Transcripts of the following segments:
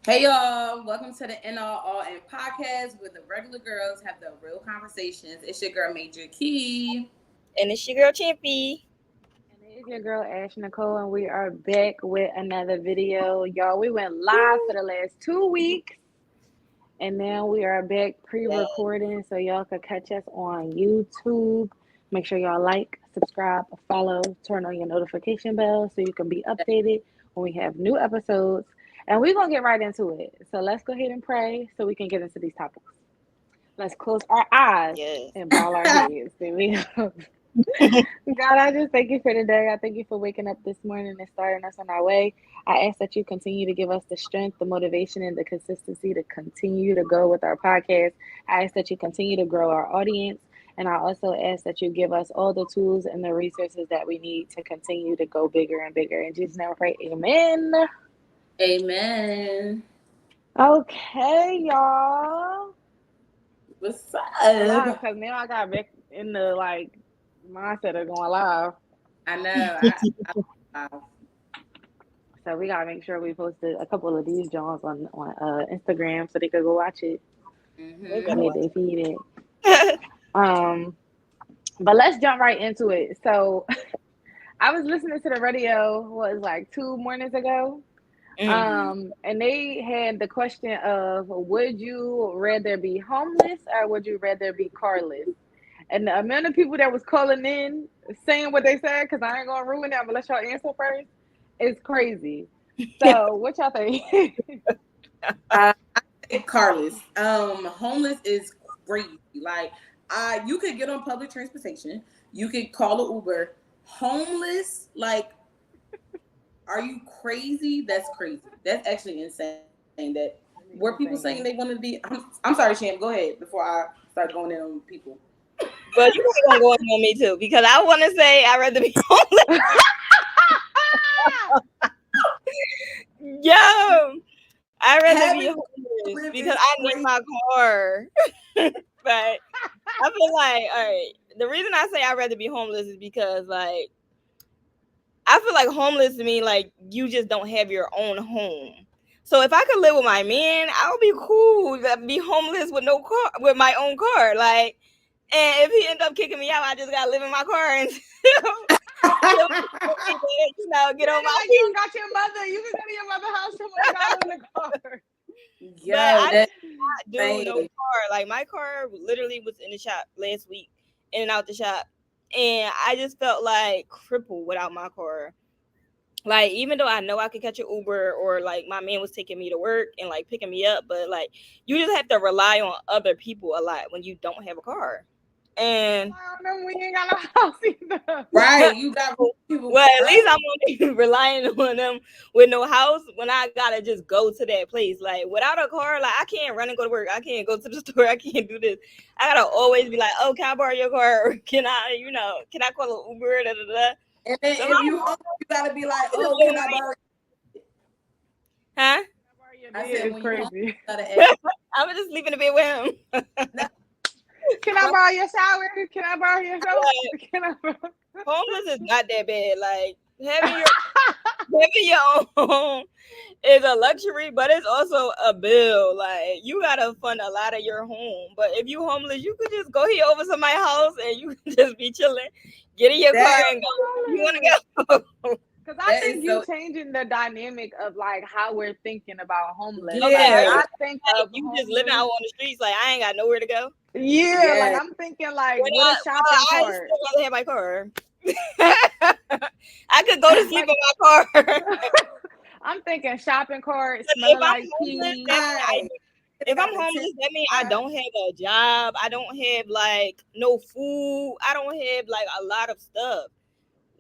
Hey y'all, welcome to the All In podcast where the regular girls have the real conversations. It's your girl Major Key. And it's your girl Chimpy. And it is your girl Ash Nicole, and we are back with another video. Y'all, we went live for the last 2 weeks, and now we are back pre-recording so y'all can catch us on YouTube. Make sure y'all like, subscribe, follow, turn on your notification bell so you can be updated when we have new episodes. And we're gonna get right into it. So let's go ahead and pray so we can get into these topics. Let's close our eyes Yes. and bow our heads. There we go. God, I just thank you for today. I thank you for waking up this morning and starting us on our way. I ask that you continue to give us the strength, the motivation, and the consistency to continue to go with our podcast. I ask that you continue to grow our audience. And I also ask that you give us all the tools and the resources that we need to continue to go bigger and bigger. In Jesus' name I pray, amen. Amen. Okay, y'all. What's Live, up? because now I got back in the mindset of going live. I know. So we gotta make sure we posted a couple of these Jones on Instagram so they could go watch it. Mm-hmm. Get their feed it. But let's jump right into it. So I was listening to the radio, what was like 2 mornings ago. And they had the question of, would you rather be homeless or would you rather be carless? And the amount of people that was calling in saying what they said, because I ain't gonna ruin that, but let y'all answer first, is crazy. So what y'all think? Carlos. Homeless is crazy. Like, you could get on public transportation. You could call an Uber. Homeless, like, are you crazy? That's crazy. That's actually insane. That were people saying they wanted to be. I'm sorry, Champ. Go ahead before I start going in on people. But you probably gonna go in on me too because I want to say I'd rather be homeless. Yo, I'd rather be homeless because I need my car. But I feel like, all right, the reason I say I'd rather be homeless is because, like, I feel like homeless to me, like, you just don't have your own home. So if I could live with my man, I would be cool to be homeless with no car, with my own car. Like, and if he end up kicking me out, I just gotta live in my car and get on my feet. You got your mother. You can go to your mother's house and in the car. But I did not do no car. Like, my car literally was in the shop last week, in and out the shop, and I just felt like crippled without my car. Like, even though I know I could catch an Uber or like my man was taking me to work and like picking me up, but like you just have to rely on other people a lot when you don't have a car. And we ain't got no house either. Right, you got people. Well, at least I'm only relying on them with no house when I gotta just go to that place. Like, without a car, like I can't run and go to work. I can't go to the store. I can't do this. I gotta always be like, oh, can I borrow your car? Or can I call an Uber? Da, da, da. And then so if you gotta be like, oh, can I borrow? Huh? I said it's crazy. I was just leaving the bed with him. Can I borrow your shower? Can I borrow your shower? Homeless is not that bad. Like, having your own is a luxury, but it's also a bill. Like, you gotta fund a lot of your home. But if you homeless, you could just go here over to my house and you can just be chilling, get in your car and go. You wanna go? Because I think you changing the dynamic of like how we're thinking about homeless. Yeah, like, I think like, you just living out on the streets. Like, I ain't got nowhere to go. Yeah, like I'm thinking like with a shopping cart. I still rather have my car. I could go to sleep in my car. I'm thinking shopping cart, smelling like tea. If I'm homeless, that means I don't have a job. I don't have like no food. I don't have like a lot of stuff.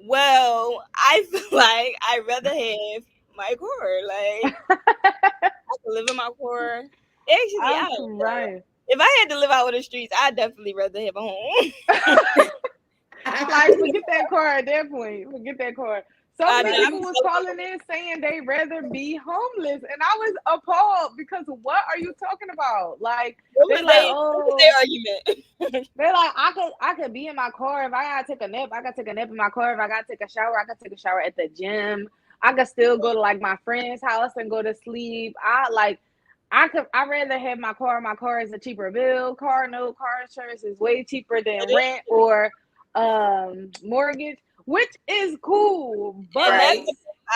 Well, I feel like I'd rather have my car. Like, I could live in my car. Actually, right. If I had to live out on the streets, I'd definitely rather have a home. Like, forget that car at that point. Forget that car. So many people was calling in saying they rather be homeless, and I was appalled because what are you talking about? Like, they're like, oh, their argument. They're like, I could be in my car if I gotta take a nap. I gotta take a nap in my car. If I gotta take a shower, I gotta take a shower at the gym. I could still go to like my friend's house and go to sleep. I'd rather have my car. My car is a cheaper bill. Car insurance is way cheaper than rent or mortgage, which is cool. But right.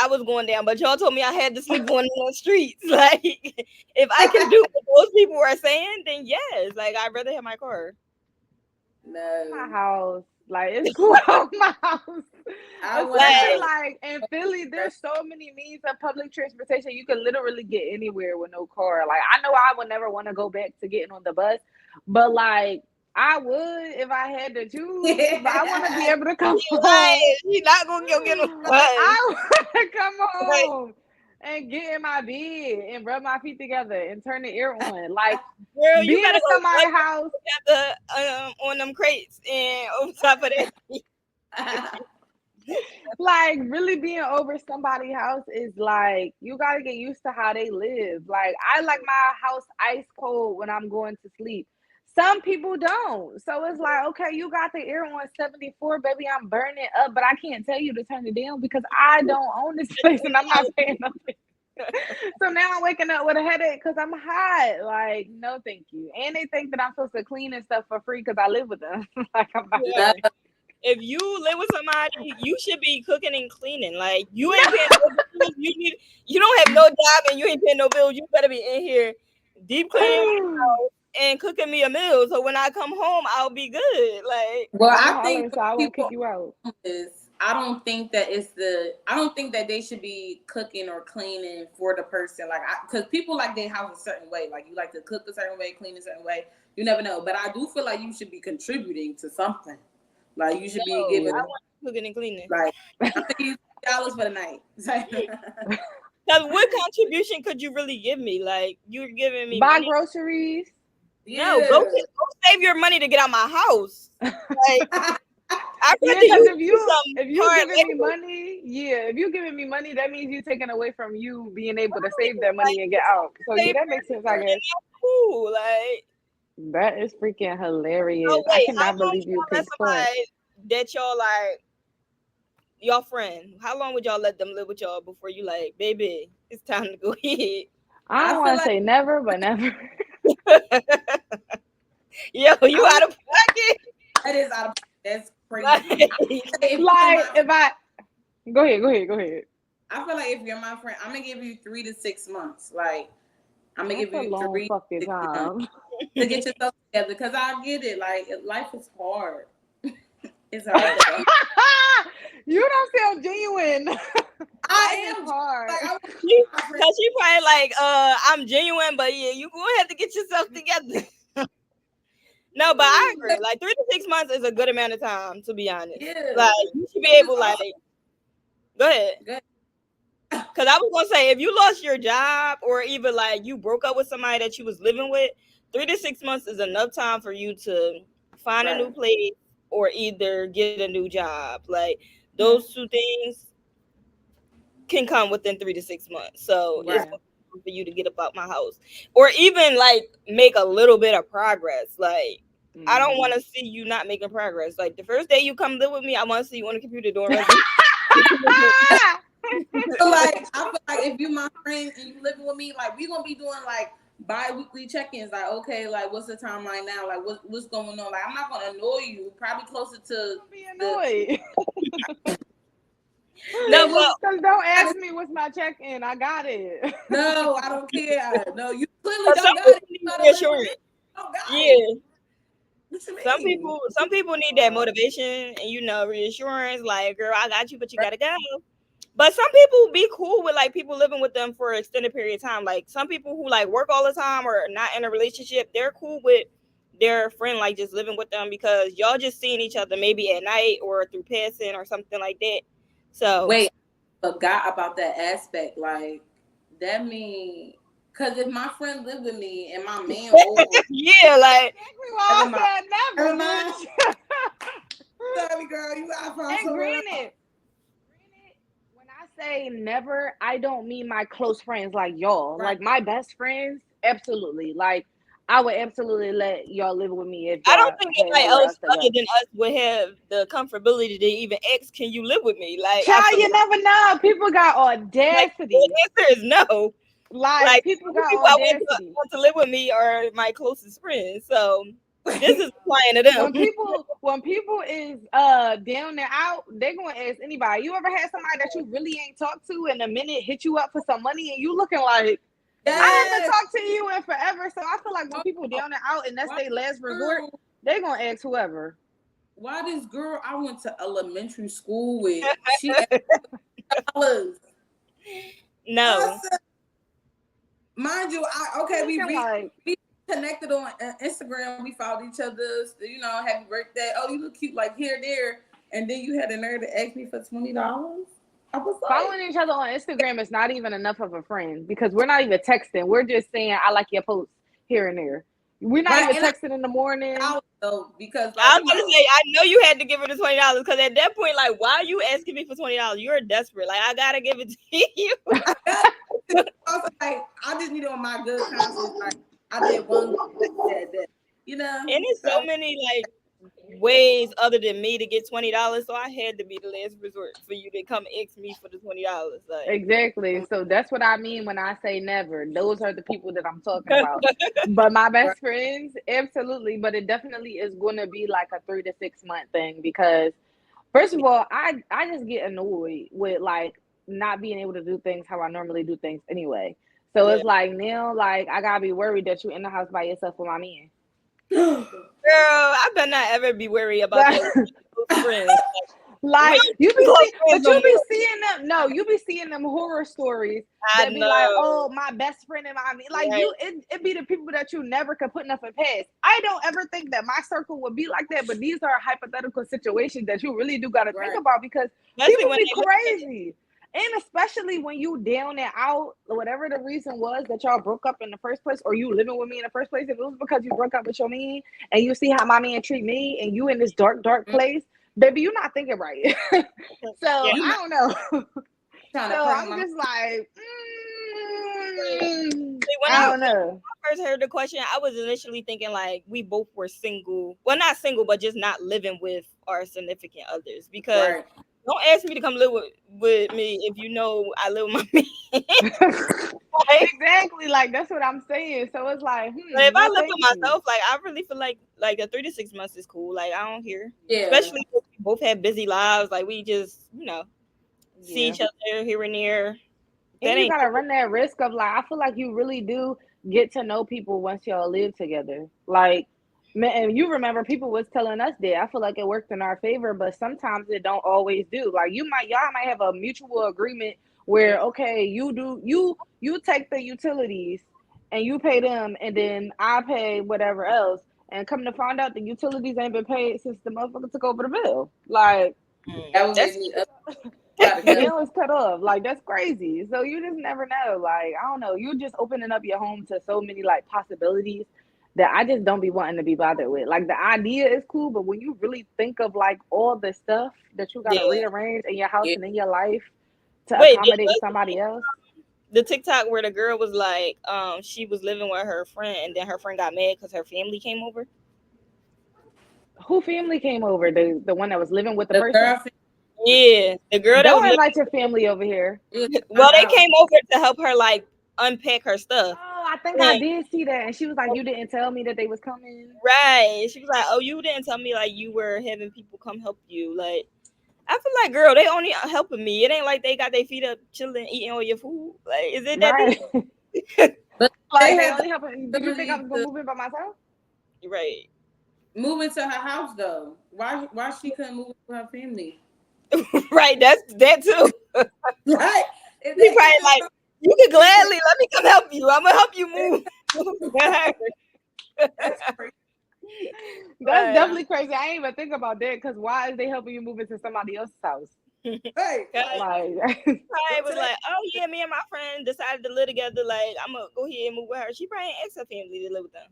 I was going down, but y'all told me I had to sleep on the streets. Like, if I can do what those people are saying, then yes. Like, I'd rather have my car. No. My house. Like, it's cool out my house. Especially like in Philly, there's so many means of public transportation. You can literally get anywhere with no car. Like, I know I would never want to go back to getting on the bus, but like I would if I had to choose. But I want to be able to come home. You're not gonna go get on the bus. I want to come home and get in my bed and rub my feet together and turn the air on. Like, girl, you being gotta in somebody's house on them crates and on top of that. Like, really being over somebody's house is like, you gotta get used to how they live. Like, I like my house ice cold when I'm going to sleep. Some people don't. So it's like, okay, you got the air on 74, baby, I'm burning it up, but I can't tell you to turn it down because I don't own this place and I'm not paying nothing. So now I'm waking up with a headache because I'm hot. Like, no, thank you. And they think that I'm supposed to clean and stuff for free because I live with them. Like, I'm not doing it. If you live with somebody, you should be cooking and cleaning. Like, you ain't paying no bills. You don't have no job and you ain't paying no bills. You better be in here deep cleaning and cooking me a meal. So when I come home, I'll be good. Like, well, I think so I won't kick you out. I don't think that they should be cooking or cleaning for the person. Like, because people like their house a certain way. Like, you like to cook a certain way, clean a certain way. You never know. But I do feel like you should be contributing to something. Like, you should be giving. I want cooking and cleaning. Like, I'm thinking $2 for the night. Because what contribution could you really give me? Like, you're giving me buy money? Groceries. No, go save your money to get out my house. Like, if you giving me money, if you giving me money, that means you taking away from you being able to save that money and get out. So yeah, that makes sense, I guess. Cool, like. That is freaking hilarious. No, wait, I cannot believe you picked that y'all like y'all friend. How long would y'all let them live with y'all before you like, baby, it's time to go ahead? I don't want to say never, but never. Yo, you out of pocket? That is out of pocket. That's crazy. Like, if I go ahead. I feel like if you're my friend, I'm gonna give you 3 to 6 months. Like, I'm gonna give you 3 fucking time to get yourself together, because I get it. Like, life is hard. It's hard. You don't sound genuine. I am hard. Because she probably like, I'm genuine, but yeah, you gonna have to get yourself together. No, but I agree. Like 3 to 6 months is a good amount of time, to be honest. Yeah. Like, you should be able, like, go ahead. Because I was gonna say, if you lost your job or even like you broke up with somebody that you was living with, 3 to 6 months is enough time for you to find a new place or either get a new job. Like, those two things can come within 3 to 6 months. So it's for you to get up out my house or even like make a little bit of progress. Like, I don't want to see you not making progress. Like, the first day you come live with me, I want to see you on the computer doing So like, I feel like if you my friend and you living with me, like, we gonna be doing like bi-weekly check-ins. Like, okay, like, what's the timeline now? Like, what's going on? Like, I'm not gonna annoy you. Probably closer to be annoyed. No, because don't ask me what's my check-in. I got it. No, I don't care. No, you clearly don't got it. Reassurance. Yeah. Some people need that motivation and reassurance. Like, girl, I got you, but you gotta go. But some people be cool with like people living with them for an extended period of time. Like, some people who like work all the time or not in a relationship, they're cool with their friend like just living with them because y'all just seeing each other maybe at night or through passing or something like that. So wait, I forgot about that aspect. Like, that mean, because if my friend live with me and my man over, yeah, like I said never. Sorry, girl, you got from and granted, when I say never, I don't mean my close friends like y'all. Right. Like, my best friends, absolutely. Like, I would absolutely let y'all live with me if I y'all don't think had anybody nowhere else else to other go. than us would have the comfortability to even ask, "Can you live with me?" Like, Child, you never know. People got audacity. The answer is no. Like people got people I audacity. want to live with me are my closest friends. So this is applying to them. When people is down and out, they're gonna ask anybody. You ever had somebody that you really ain't talked to in a minute hit you up for some money and you looking like I haven't talked to you in forever? So I feel like when people down and out and that's their last resort, they're gonna ask whoever. Why this girl I went to elementary school with, she $2. No. Mind you, we connected on Instagram. We followed each other's, happy birthday. Oh, you look cute, like here, there. And then you had the nerve to ask me for $20. I was like, following each other on Instagram is not even enough of a friend because we're not even texting. We're just saying I like your posts here and there. We're not even texting in the morning. Because I was gonna say, I know you had to give her the $20 because at that point, like, why are you asking me for $20? You're desperate. Like, I gotta give it to you. I was like, I just need it on my good conscience. Like, I did one that, And there's so many like ways other than me to get $20, so I had to be the last resort for you to come ask me for the $20. Like, exactly. So that's what I mean when I say never. Those are the people that I'm talking about. But my best friends, absolutely. But it definitely is going to be like a 3 to 6 month thing because, first of all, I just get annoyed with like not being able to do things how I normally do things anyway. So it's like now, like I gotta be worried that you're in the house by yourself with my man. Girl, I better not ever be worried about that friends. Like you be seeing them. No, you be seeing them horror stories that be like, "Oh, my best friend and my like right. It be the people that you never could put nothing past." I don't ever think that my circle would be like that, but these are hypothetical situations that you really do got to think about because people be crazy. And especially when you down and out, whatever the reason was that y'all broke up in the first place, or you living with me in the first place, if it was because you broke up with your man and you see how my man treat me and you in this dark place, baby, you're not thinking right. So I don't know. So I'm just like, I don't know. When I first heard the question, I was initially thinking like we both were single. Well, not single, but just not living with our significant others because. Right. Don't ask me to come live with me if you know I live with my man. Exactly, like that's what I'm saying. So it's like, if I live with myself, like I really feel like the 3 to 6 months is cool. Like I don't care, especially if we both have busy lives. Like we just, see each other here and there. And you gotta run that risk of like, I feel like you really do get to know people once y'all live together. Like. Man, you remember people was telling us that. I feel like it worked in our favor, but sometimes it don't always do. Like y'all might have a mutual agreement where okay, you take the utilities and you pay them, and then I pay whatever else. And come to find out the utilities ain't been paid since the motherfucker took over the bill. Like it was cut off. Like that's crazy. So you just never know. Like I don't know. You're just opening up your home to so many like possibilities that I just don't be wanting to be bothered with. Like the idea is cool, but when you really think of like all the stuff that you gotta rearrange in your house and in your life to accommodate somebody else. The TikTok where the girl was like, she was living with her friend and then her friend got mad because her family came over. Who family came over? The one that was living with the person? Girl, yeah, the girl that was invite your family over here. Well, they came over to help her like unpack her stuff. Oh, I think I did see that. And she was like, you didn't tell me that they was coming. Right. She was like, oh, you didn't tell me like you were having people come help you. Like, I feel like, girl, they only helping me. It ain't like they got their feet up chilling, eating all your food. Like, is it that right? But like, they only helping. Did you think I was gonna move in by myself? Right. Moving to her house though. Why she couldn't move with her family? Right. That's that too. Right. She probably like, you can gladly let me come help you. I'm gonna help you move. That's definitely crazy. I ain't even think about that because why is they helping you move into somebody else's house? Hey, I was like, oh yeah, me and my friend decided to live together. Like, I'm gonna go ahead and move with her. She probably ain't asked her family to live with them,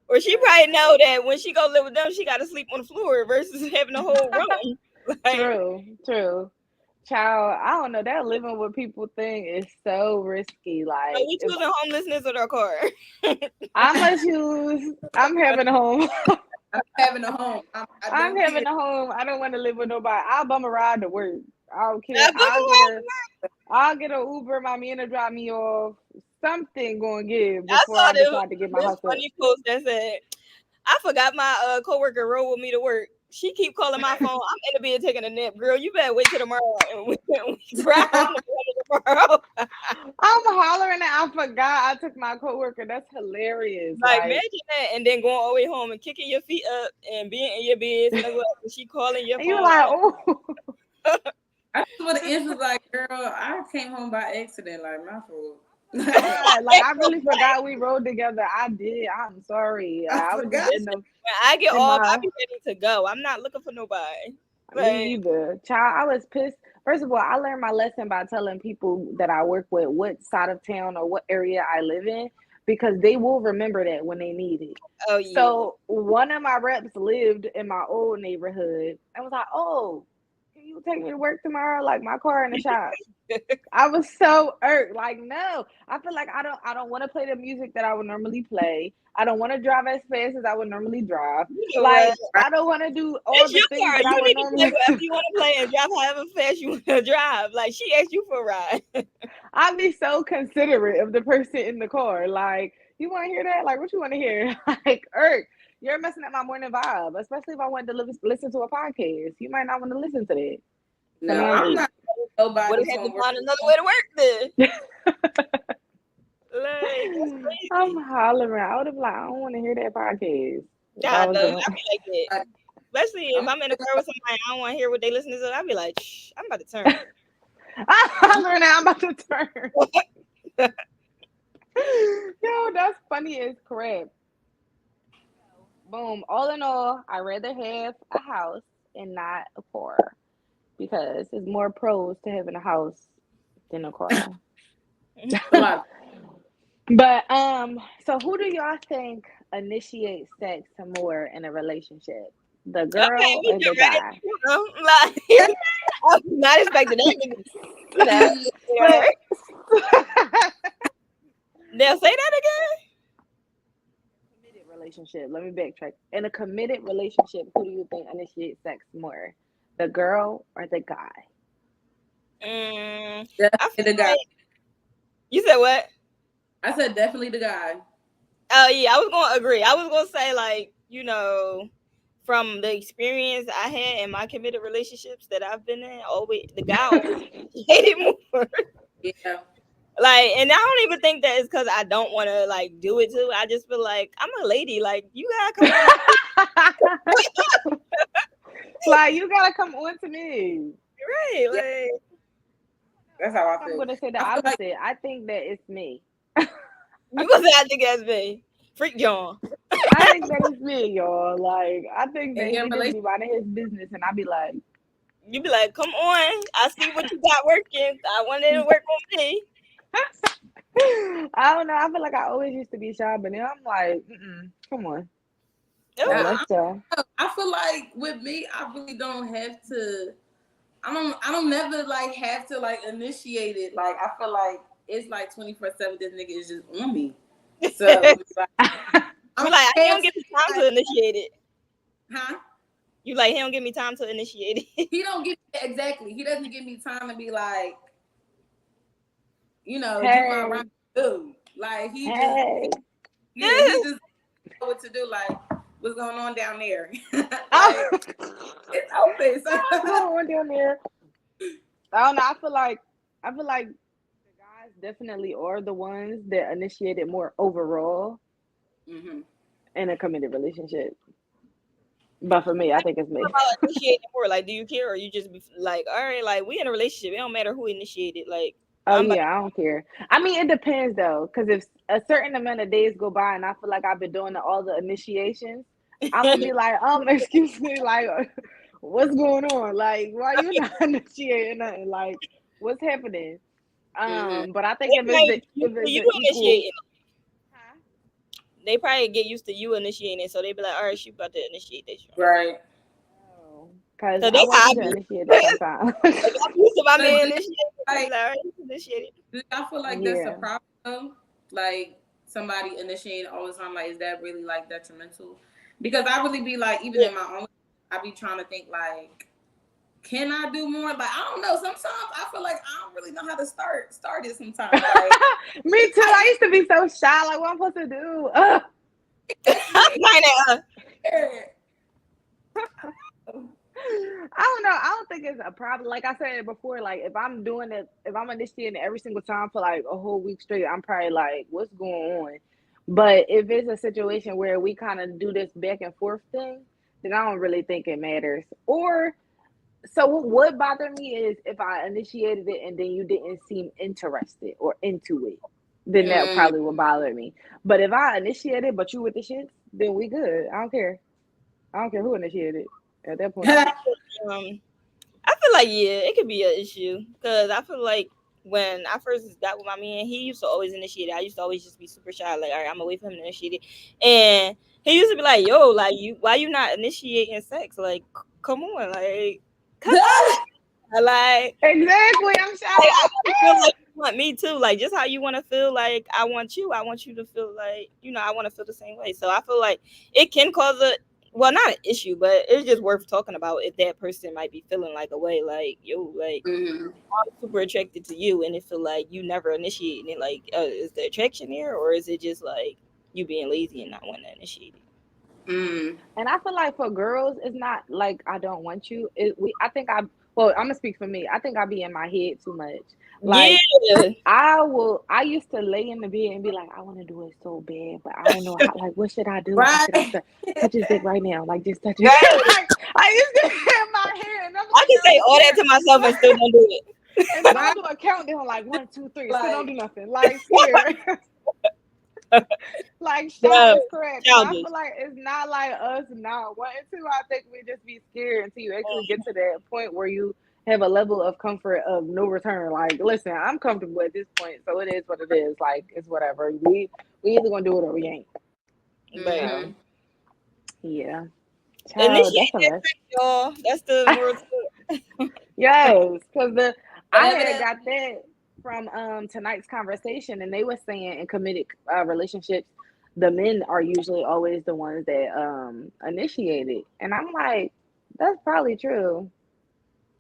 or she probably know that when she go live with them, she got to sleep on the floor versus having a whole room. Like, true. Child, I don't know. That living with people thing is so risky. Like, So you choosing homelessness or the car? I'm having a home. I'm having a home. I'm having a home. I don't want to live with nobody. I'll bum a ride to work. I don't care. I'll get an Uber. My man to drop me off. Something going to give before I decide to get my house up. Funny post that said, I forgot my coworker rode with me to work. She keep calling my phone. I'm in the bed taking a nap. Girl, you better wait till tomorrow. And we drive home tomorrow. I'm hollering that I forgot I took my coworker. That's hilarious. Like imagine that, and then going all the way home and kicking your feet up and being in your bed. And she calling your phone. You're like, oh. I just want to answer like, girl, I came home by accident. Like, my fault. Like I really forgot we rode together. I did. I'm sorry. I was just in the. When I get off, I be ready to go. I'm not looking for nobody. Me either. Child, I was pissed. First of all, I learned my lesson by telling people that I work with what side of town or what area I live in, because they will remember that when they need it. Oh yeah. So one of my reps lived in my old neighborhood and was like, "Oh, can you take me to work tomorrow? Like my car in the shop." I was so irked. Like, no, I feel like I don't want to play the music that I would normally play. I don't want to drive as fast as I would normally drive. Like, I don't want to do all the things that I would normally do. If you want to play and drive however fast you want to drive, like she asked you for a ride. I'd be so considerate of the person in the car. Like, you want to hear that? Like, what you want to hear? Like, irk. You're messing up my morning vibe, especially if I wanted to listen to a podcast. You might not want to listen to that. No, I'm not. Nobody would have to find another way to work then. Like, I'm hollering. I would have like, I don't want to hear that podcast. Yeah, I be like that. Especially if I'm in a car with somebody, I don't want to hear what they listen to. I'd be like, shh, I'm about to turn. I'm hollering. I'm about to turn. Yo, that's funny as crap. Boom. All in all, I'd rather have a house and not a car, because there's more pros to having a house than a car. But so who do y'all think initiates sex more in a relationship? The girl or the guy? I'm not expecting that. They'll say that again? Committed relationship. Let me backtrack. In a committed relationship, who do you think initiates sex more? The girl or the guy? Definitely the guy. You said what? I said definitely the guy. Oh yeah, I was gonna agree. I was gonna say, like, you know, from the experience I had in my committed relationships that I've been in, always the guy always hated more. Yeah. Like, and I don't even think that it's because I don't want to like do it too. I just feel like I'm a lady. Like, you gotta come on. Like, you gotta come on to me. Right. Like, that's how I feel. I'm gonna say the opposite. Like, I think that it's me. You gonna say I think that's me? Freak John. I think that it's me, y'all. Like, I think that he just be minding his business, and I be like, you be like, come on, I see what you got working. I want it to work on me. I don't know. I feel like I always used to be shy, but now I'm like, come on. I feel like with me, I really don't have to. I don't never like have to like initiate it. Like, I feel like it's like 24/7. This nigga is just on me. So like, I'm like, he don't give me time to initiate it. Huh? You like, he don't give me time to initiate it. He don't give exactly. He doesn't give me time to be like, you know, hey. do my right do. Like he just he just know what to do. Like, what's going on down there? Like, it's open. So. What's going on down there? I don't know. I feel like the guys definitely are the ones that initiated more overall in a committed relationship. But for me, I think it's me. Initiating more, like, do you care, or you just be like, all right, like, we in a relationship, it don't matter who initiated, like. Oh yeah, I don't care. I mean, it depends though, because if a certain amount of days go by and I feel like I've been doing all the initiations, I'm gonna be like, excuse me, like, what's going on? Like, why you not initiating nothing? Like, what's happening? But I think if it's initiating, they probably get used to you initiating it, so they be like, all right, she about to initiate this. Right. Because So I they want you to obvious. initiate it sometimes. Like, I'm used to my But man do initiating. y'all feel like that's a Yeah. problem? Like somebody initiating all the time, like is that really like detrimental? Because I really be like, even in my own, I be trying to think like, can I do more? Like I don't know. Sometimes I feel like I don't really know how to start it. Sometimes, like Me too. I used to be so shy. Like, what am I supposed to do? I don't know. I don't think it's a problem. Like I said before, like if I'm doing it, if I'm initiating every single time for like a whole week straight, I'm probably like, what's going on? But if it's a situation where we kind of do this back and forth thing, then I don't really think it matters. Or so what would bother me is if I initiated it and then you didn't seem interested or into it, then that probably would bother me. But if I initiated but you with the shits, then we good. I don't care. I don't care who initiated at that point. I feel like it could be an issue because I feel like when I first got with my man, he used to always initiate it. I used to always just be super shy, like, all right, I'm gonna wait for him to initiate it. And he used to be like, yo, like why you not initiating sex? Like, come on, like, come on. Like exactly, I'm shy. I feel like you want me too. Like just how you want to feel like I want you to feel like, I want to feel the same way. So I feel like it can cause not an issue, but it's just worth talking about if that person might be feeling like a way, like, yo, like I'm super attracted to you and it feel like you never initiating it. Like, is the attraction there or is it just like you being lazy and not wanting to initiate it? And I feel like for girls, it's not like I don't want you. I'm gonna speak for me. I think I be in my head too much. Like I used to lay in the bed and be like, I want to do it so bad, but I don't know how. Like, what should I do? Right. Should I touch his dick right now? Like, just touch it. I used to in my head. I can say all that to myself and still don't do it. And then I'll do a countdown like 1, 2, 3. Still don't do nothing. Like here. Like shot is correct. So I feel like it's not like us not wanting to. I think we just be scared until you actually get to that point where you have a level of comfort of no return. Like, listen, I'm comfortable at this point, so it is what it is. Like, it's whatever. We either gonna do it or we ain't. Right. Yeah. Child, y'all. That's the word. Yes, because I had got that from tonight's conversation, and they were saying in committed relationships, the men are usually always the ones that initiate it, and I'm like, that's probably true.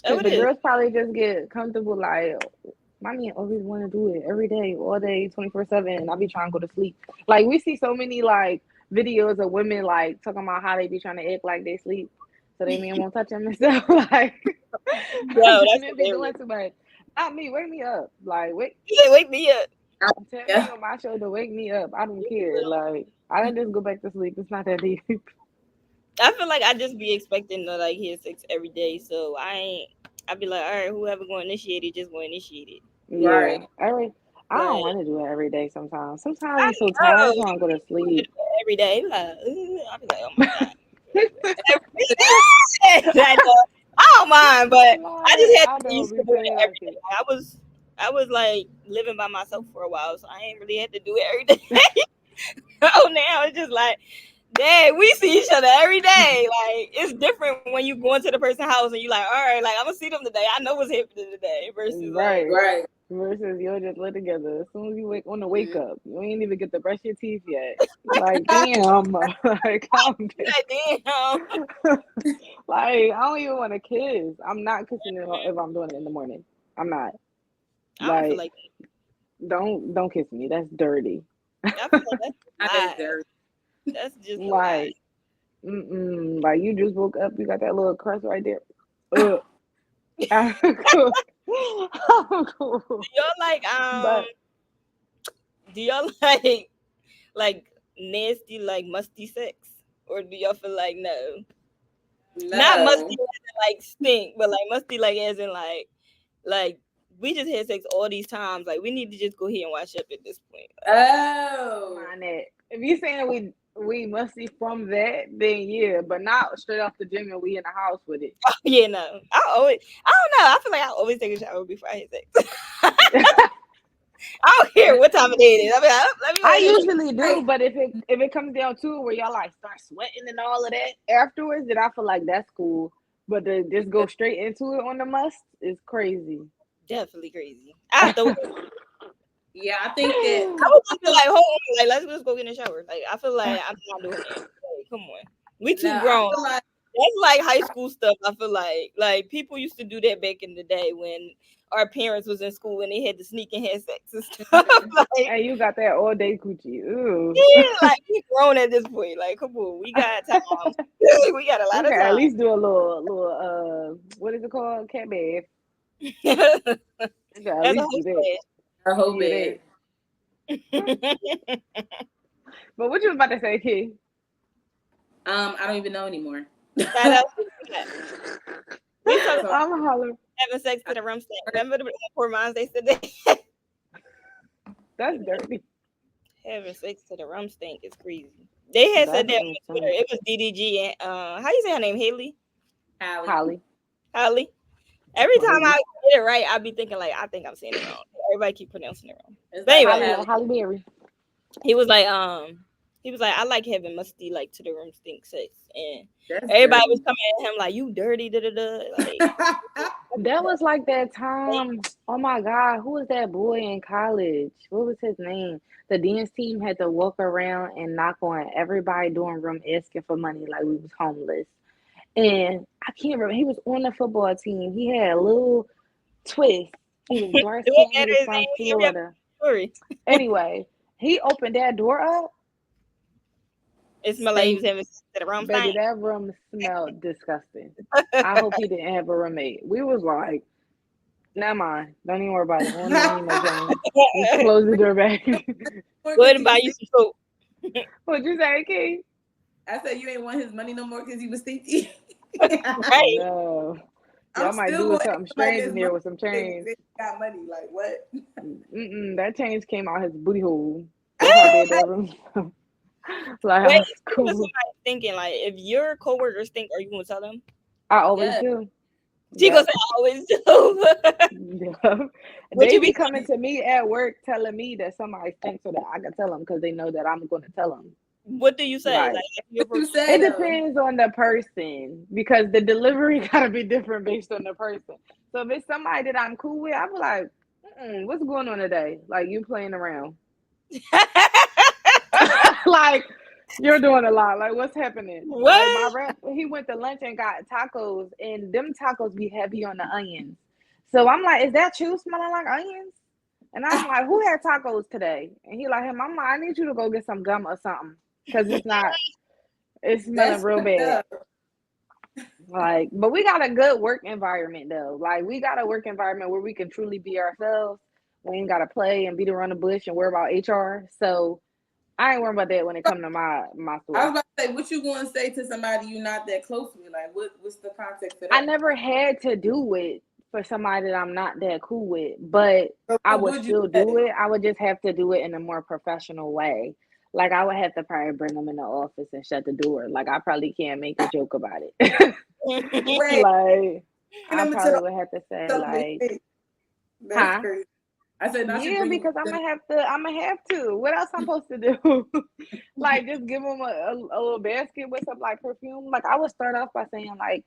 Because the girls probably just get comfortable, like, my man always want to do it every day, all day, 24/7, and I be trying to go to sleep. Like, we see so many like videos of women like talking about how they be trying to act like they sleep, so they men won't touch them and stuff. Like, that's be doing too much. Not me. Wake me up. Like, wake me up. Tell me on my shoulder, wake me up. I don't care. Like, I can just go back to sleep. It's not that deep. I feel like I just be expecting to like hear sex every day, so I'd be like, all right, whoever gonna initiate it, just gonna initiate it. Yeah. Right. I don't want to do it every day. Sometimes I'm so tired. I just want to go to sleep every day. Like, I'll be like, oh my god. I don't mind, but I just had to be used to doing it every day. I was like living by myself for a while, so I ain't really had to do it every day. Oh, now it's just like, dang, we see each other every day. Like, it's different when you go into the person's house and you like, all right, like I'm gonna see them today. I know what's happening today. Versus right. Versus you'll just live together. As soon as you want to wake up, you ain't even get to brush your teeth yet. Like, damn. Like, calm down. Like, I don't even want to kiss. I'm not kissing if I'm doing it in the morning. I'm not. I feel like don't kiss me. That's dirty. I feel like that's dirty. That's just like, like you just woke up. You got that little crust right there. I'm cool. Do y'all like nasty, like musty sex, or do y'all feel like no? Not musty as in like stink, but like musty like as in like we just had sex all these times. Like, we need to just go ahead and wash up at this point. Oh, if you saying we musty from that, then yeah, but not straight off the gym and we in the house with it. Oh, yeah, no. I don't know. I feel like I always take a shower before I have sex. I don't care what time of day it is. I usually do, but if it comes down to it where y'all like start sweating and all of that afterwards, then I feel like that's cool. But to just go straight into it on the must is crazy. Definitely crazy. I have to. Yeah, I think that I was just like, hold on, like let's just go get in the shower. Like I feel like I'm not doing that. Like, come on, we too I grown. feel like That's like high school stuff. I feel like people used to do that back in the day when our parents was in school and they had to sneak and have sex and stuff. Like, And you got that all day coochie. Ooh. yeah, like we grown at this point. Like, come on, we got time. We got a lot You of can at time. least do a little what is it called? Cat bath. That's You can at a least whole do that. I hope Yeah, it. that. But what you was about to say, Key? I don't even know anymore. Shout out to that. We talking about I'm hollering. having sex to the rum stand. Remember the poor moms? They said that That's dirty. having sex to the rum stink is crazy. They had said That's that on Twitter. insane. It was DDG and how you say her name? Haley. Holly. Every Well, time Haley. I get it right, I be thinking like I think I'm saying it wrong. Everybody keep pronouncing it wrong. It's But like anyway, Holly Berry. he was like I like having musty like to the room stink sex, and that's everybody dirty. was coming at him like you dirty da da da. Like That was like that time. Oh my God, who was that boy in college? What was his name? The dance team had to walk around and knock on everybody doing room asking for money like we was homeless. And I can't remember. He was on the football team. He had a little twist. He was dark do it skinned. He matter was his from name? Give me a Florida. story. Anyway, he opened that door up. It smelled like he was having sex to the room Baby, stink. that room smelled disgusting. I hope he didn't have a roommate. We was like, never mind. Don't even worry about it. We don't need no James. Just close the door back. Go ahead and buy you some soap. What'd you say, Key? I said you ain't want his money no more because he was stinky. Right? No. Y'all I'm might still do going something to strange his in here money with some change. because he got money. Like what? That change came out his booty hole. That's how big that room. Like, Wait, that's cool. somebody thinking like if your coworkers think, are you gonna tell them? I always Yeah. do. She Yeah. gonna say I always do. Yeah. Would They you be be coming to me at work telling me that somebody thinks so that I can tell them because they know that I'm going to tell them. What do you say? Right. Like if your What you person- say It though? depends on the person because the delivery got to be different based on the person. So if it's somebody that I'm cool with, I be like, what's going on today? Like, you playing around. Like, you're doing a lot. Like, what's happening? What? Like, my rep, he went to lunch and got tacos, and them tacos be heavy on the onions. So I'm like, is that you smelling like onions? And I'm like, who had tacos today? And he like, hey, mama, I need you to go get some gum or something because it's smelling That's real fucked bad. up. Like, but we got a good work environment though. Like, we got a work environment where we can truly be ourselves. We ain't gotta play and beat around the bush and worry about HR. So I ain't worried about that when it comes to my I was store. about to say, what you going to say to somebody you're not that close with? Like, what's the context of that? I never had to do it for somebody that I'm not that cool with, but So I what would would still you say? do it. I would just have to do it in a more professional way. Like, I would have to probably bring them in the office and shut the door. Like, I probably can't make a joke about it. Right. Like, And I I'm into probably the would have to say something like, they think. That's huh? crazy. I said, not you Yeah, bring because I'm gonna have to. What else I'm supposed to do? Like, just give them a little basket with some like perfume. Like, I would start off by saying like,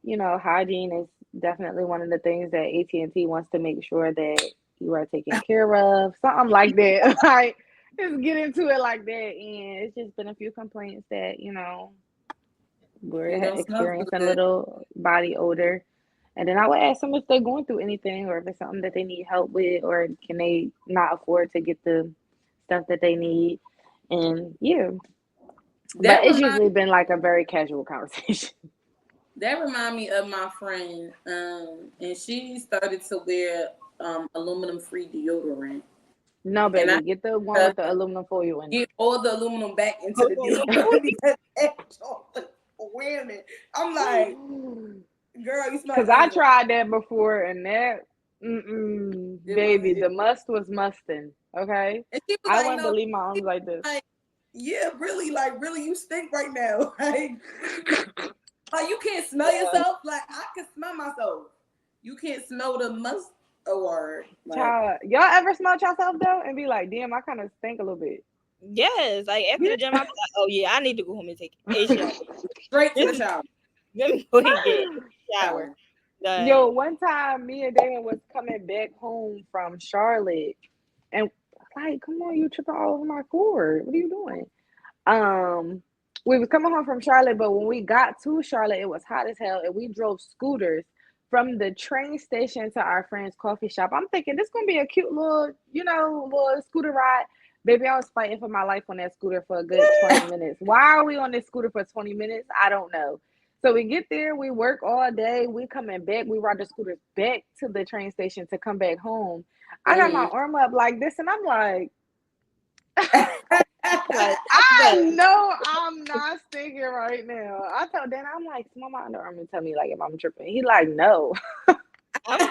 hygiene is definitely one of the things that AT&T wants to make sure that you are taken care of. Something like that. Like, just get into it like that. And it's just been a few complaints that we're It don't smell experiencing a good. little body odor. And then I would ask them if they're going through anything or if it's something that they need help with or can they not afford to get the stuff that they need. And yeah. That But it's remind, usually been like a very casual conversation. that remind me of my friend, and she started to wear aluminum free deodorant. No, And baby, I get the one with the aluminum foil in it. get all the aluminum back into the deodorant because that joint was whamming. I'm like, girl, you smell Because like I onions. tried that before and that, It baby, wasn't the must was musting. Okay, And she was I like, wanted to no, leave my arms like this. like, yeah, really, you stink right now. Like you can't smell yourself. Like I can smell myself. You can't smell the must award. Like, Child, y'all ever smell yourself though and be like, damn, I kind of stink a little bit. Yes, like after the gym, I'm like, oh yeah, I need to go home and take a shower. straight to the shower. Let me go and get shower. Yo, one time me and Dan was coming back home from Charlotte, and like, come on, you tripping all over my cord. What are you doing? We was coming home from Charlotte, but when we got to Charlotte, it was hot as hell, and we drove scooters from the train station to our friend's coffee shop. I'm thinking this gonna be a cute little, little scooter ride. Baby, I was fighting for my life on that scooter for a good 20 minutes. Why are we on this scooter for 20 minutes? I don't know. So we get there, we work all day, we coming back, we ride the scooters back to the train station to come back home. I got my arm up like this, and I'm like, I know I'm not stinking right now. I told Dan, I'm like, smell my underarm and tell me like if I'm tripping. He like, no.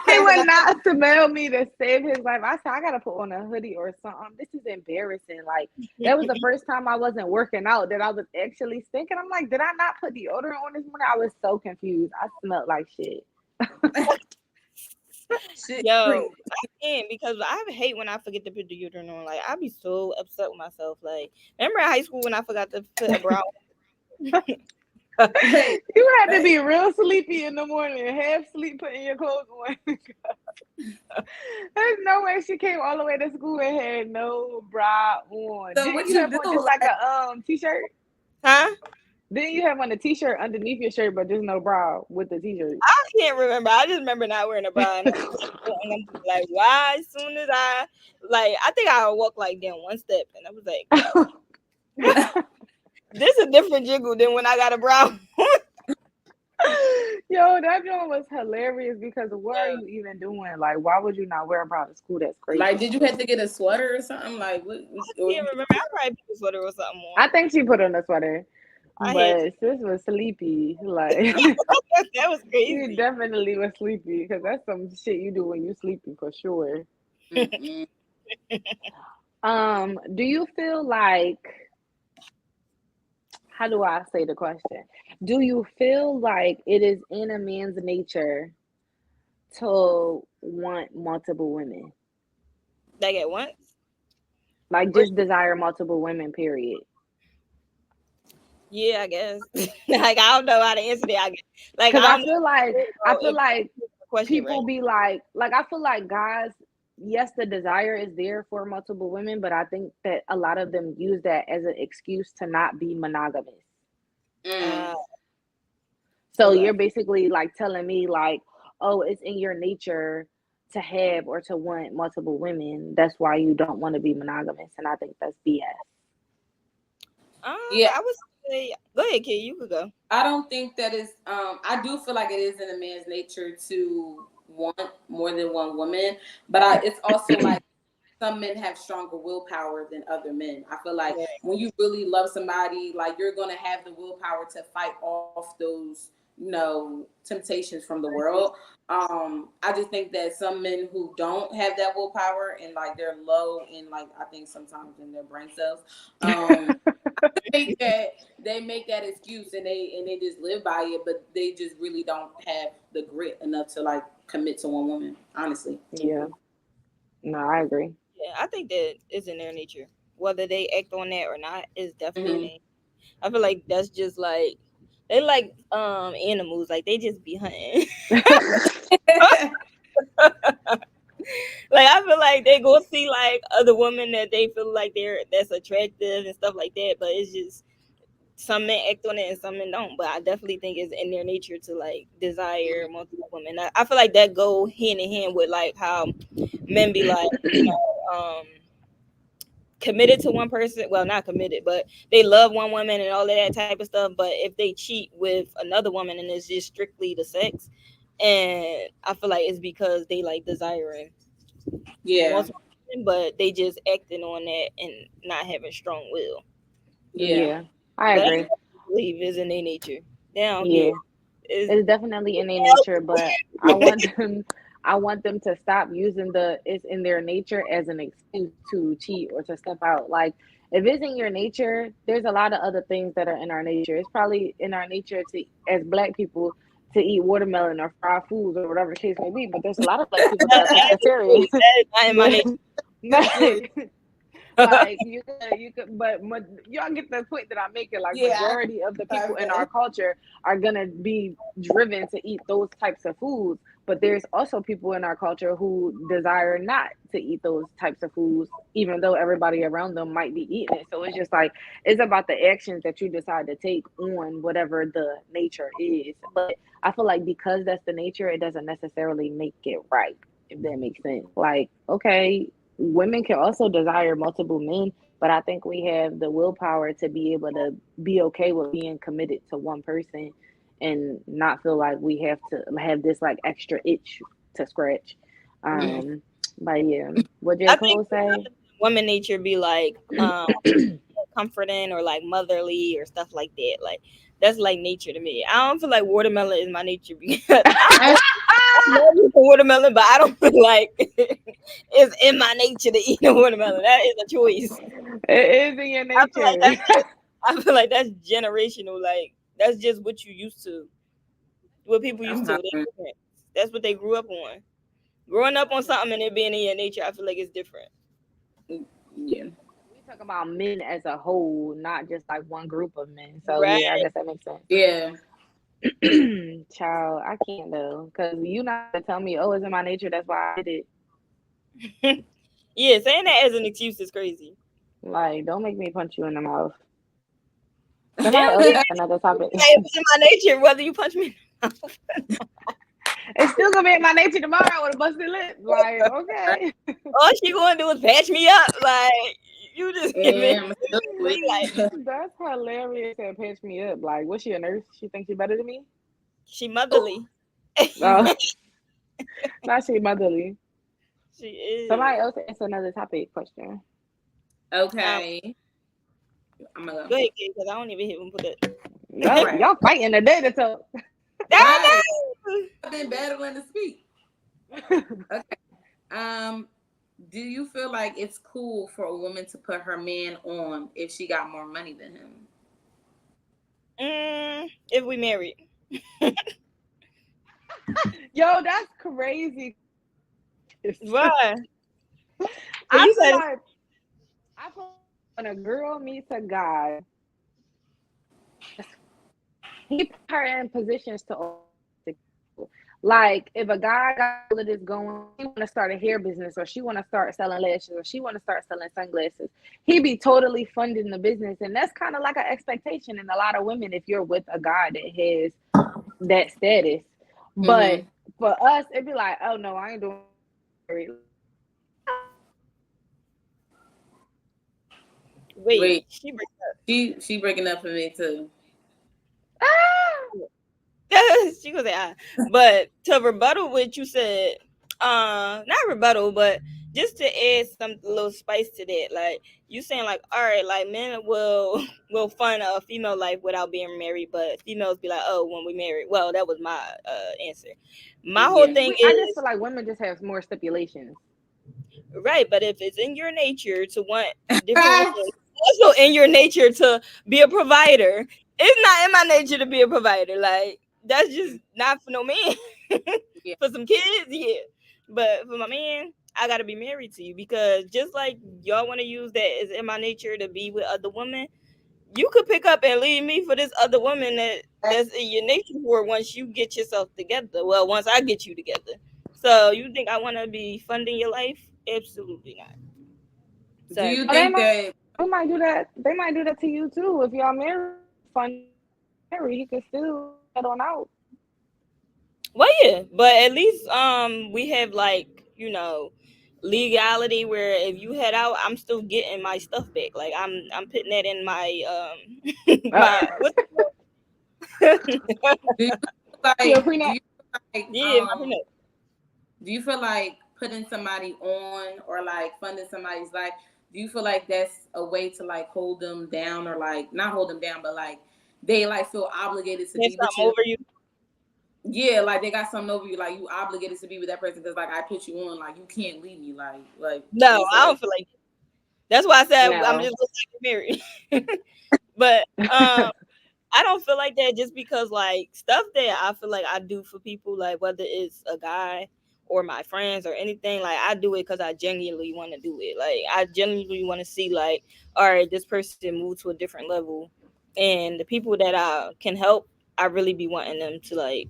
He would not smell me to save his life. I said, I gotta put on a hoodie or something. This is embarrassing. Like, that was the first time I wasn't working out that I was actually stinking. I'm like, did I not put deodorant on this morning? I was so confused. I smelled like shit. Yo, I can't, because I hate when I forget to put deodorant on. Like, I be so upset with myself. Like, remember in high school when I forgot to put a brow on? You had to be real sleepy in the morning, half sleep, putting your clothes on. There's no way she came all the way to school and had no bra on. So Didn't what you you have do? on just like a t-shirt? Huh? Didn't you have on a t-shirt underneath your shirt, but just no bra with the t-shirt? I can't remember. I just remember not wearing a bra. And I'm like, why? As soon as I think I walked like down one step, and I was like, this is a different jiggle than when I got a bra. Yo, that joint was hilarious because what are you even doing? Like, why would you not wear a bra to school? That's crazy. Like, did you have to get a sweater or something? Like, what? I can't remember. I probably put a sweater or something on. I think she put on a sweater, but sis was sleepy. Like, that was crazy. She definitely was sleepy because that's some shit you do when you sleepy for sure. Do you feel like? How do I say the question? Do you feel like it is in a man's nature to want multiple women? Like at once? Like just desire multiple women, period. Yeah, I guess. Like, I don't know how to answer that. I feel like people be like I feel like guys, yes, the desire is there for multiple women, but I think that a lot of them use that as an excuse to not be monogamous. So you're basically like telling me like, oh, it's in your nature to have or to want multiple women. That's why you don't want to be monogamous, and I think that's BS. Yeah, I would say, go ahead, kid. You could go. I don't think that is. I do feel like it is in a man's nature to want more than one woman, but it's also like some men have stronger willpower than other men. I feel like when you really love somebody, like you're gonna have the willpower to fight off those, temptations from the world. I just think that some men who don't have that willpower and like they're low in I think sometimes in their brain cells, I think that they make that excuse and they just live by it, but they just really don't have the grit enough to commit to one woman, honestly. Yeah. No, I agree. Yeah, I think that it's in their nature. Whether they act on that or not is definitely. I feel like that's just like they like animals, like they just be hunting. I feel like they go see other women that they feel like that's attractive and stuff like that, but it's just some men act on it and some men don't. But I definitely think it's in their nature to desire multiple women. I feel like that go hand in hand with how men be committed to one person. Well, not committed, but they love one woman and all of that type of stuff. But if they cheat with another woman and it's just strictly the sex, and I feel like it's because they desiring multiple women, but they just acting on that and not having strong will. Yeah. I agree. I believe is in their nature. It's definitely in their nature, but I want them to stop using it's in their nature as an excuse to cheat or to step out. Like, if it's in your nature, there's a lot of other things that are in our nature. It's probably in our nature as Black people to eat watermelon or fried foods or whatever the case may be. But there's a lot of Black people that are vegetarian. Not in my nature. Like you could, but y'all get the point that I'm making. Like majority of the people in our culture are gonna be driven to eat those types of foods. But there's also people in our culture who desire not to eat those types of foods, even though everybody around them might be eating it. So it's just like it's about the actions that you decide to take on whatever the nature is. But I feel like because that's the nature, it doesn't necessarily make it right, if that makes sense. Like, okay, women can also desire multiple men, but I think we have the willpower to be able to be okay with being committed to one person and not feel like we have to have this like extra itch to scratch. But yeah, what J. Cole say? Woman nature be like comforting or like motherly or stuff like that. Like that's like nature to me. I don't feel like watermelon is my nature because I love you for watermelon, but I don't feel like it's in my nature to eat a watermelon. That is a choice. It is in your nature. I feel like that's generational. Like that's just what you used to. What people used to. That's what they grew up on. Growing up on something and it being in your nature, I feel like it's different. Yeah. We talk about men as a whole, not just like one group of men. So yeah, I guess that makes sense. Yeah. Child, I can't though, because you not gonna tell me, oh, it's in my nature, that's why I did it. Yeah, saying that as an excuse is crazy. Like, don't make me punch you in the mouth. Somebody else has another topic. It's in my nature, whether you punch me in the mouth. It's still gonna be in my nature tomorrow with a busted lip. Like, okay. All she gonna do is patch me up. Like, you just that's hilarious. That patch me up. Like, what's she, a nurse? She thinks she's better than me? She motherly. Oh. Not she motherly. She is. Somebody else answer another topic question. Okay. I'm gonna go ahead, because I don't even put it. Y'all fighting today to talk. I've been battling to speak. Okay. Do you feel like it's cool for a woman to put her man on if she got more money than him? If we married. Yo, that's crazy. Why? I feel like when a girl meets a guy, he put her in positions to, like, if a guy got all of this going, he want to start a hair business, or she want to start selling lashes, or she want to start selling sunglasses, he be totally funding the business. And that's kind of like an expectation in a lot of women if you're with a guy that has that status. But for us, it'd be like, oh no, I ain't doing it. Wait, she breaking up. She breaking up for me too. She gonna say but to rebuttal what you said, not rebuttal, but just to add some little spice to that, like you saying like, all right, like men will fund a female life without being married, but females be like, oh, when we married. Well, that was my answer. My whole thing is, I just feel like women just have more stipulations. Right, but if it's in your nature to want different things, also in your nature to be a provider, it's not in my nature to be a provider. Like, that's just not for no man. For some kids, yeah. But for my man, I gotta be married to you, because just like y'all want to use that as in my nature to be with other women, you could pick up and leave me for this other woman that's in your nature for once you get yourself together. Well, once I get you together. So you think I want to be funding your life? Absolutely not. So, do you think that they might do that? They might do that to you too. If y'all married, he could still head on out. Well, yeah, but at least we have, like, you know, legality where if you head out, I'm still getting my stuff back. Like I'm putting that in my my what's do you feel like putting somebody on or like funding somebody's life, do you feel like that's a way to like hold them down, or like not hold them down, but like they like feel obligated to be with you? Over you? Yeah, like they got something over you, like you obligated to be with that person because like I put you on, like you can't leave me, like no, I don't feel like that. That's why I said I'm just married. But I don't feel like that, just because like stuff that I feel like I do for people, like whether it's a guy or my friends or anything, like I do it because I genuinely want to do it. Like I genuinely want to see, like, all right, this person moved to a different level, and the people that I can help, I really be wanting them to, like,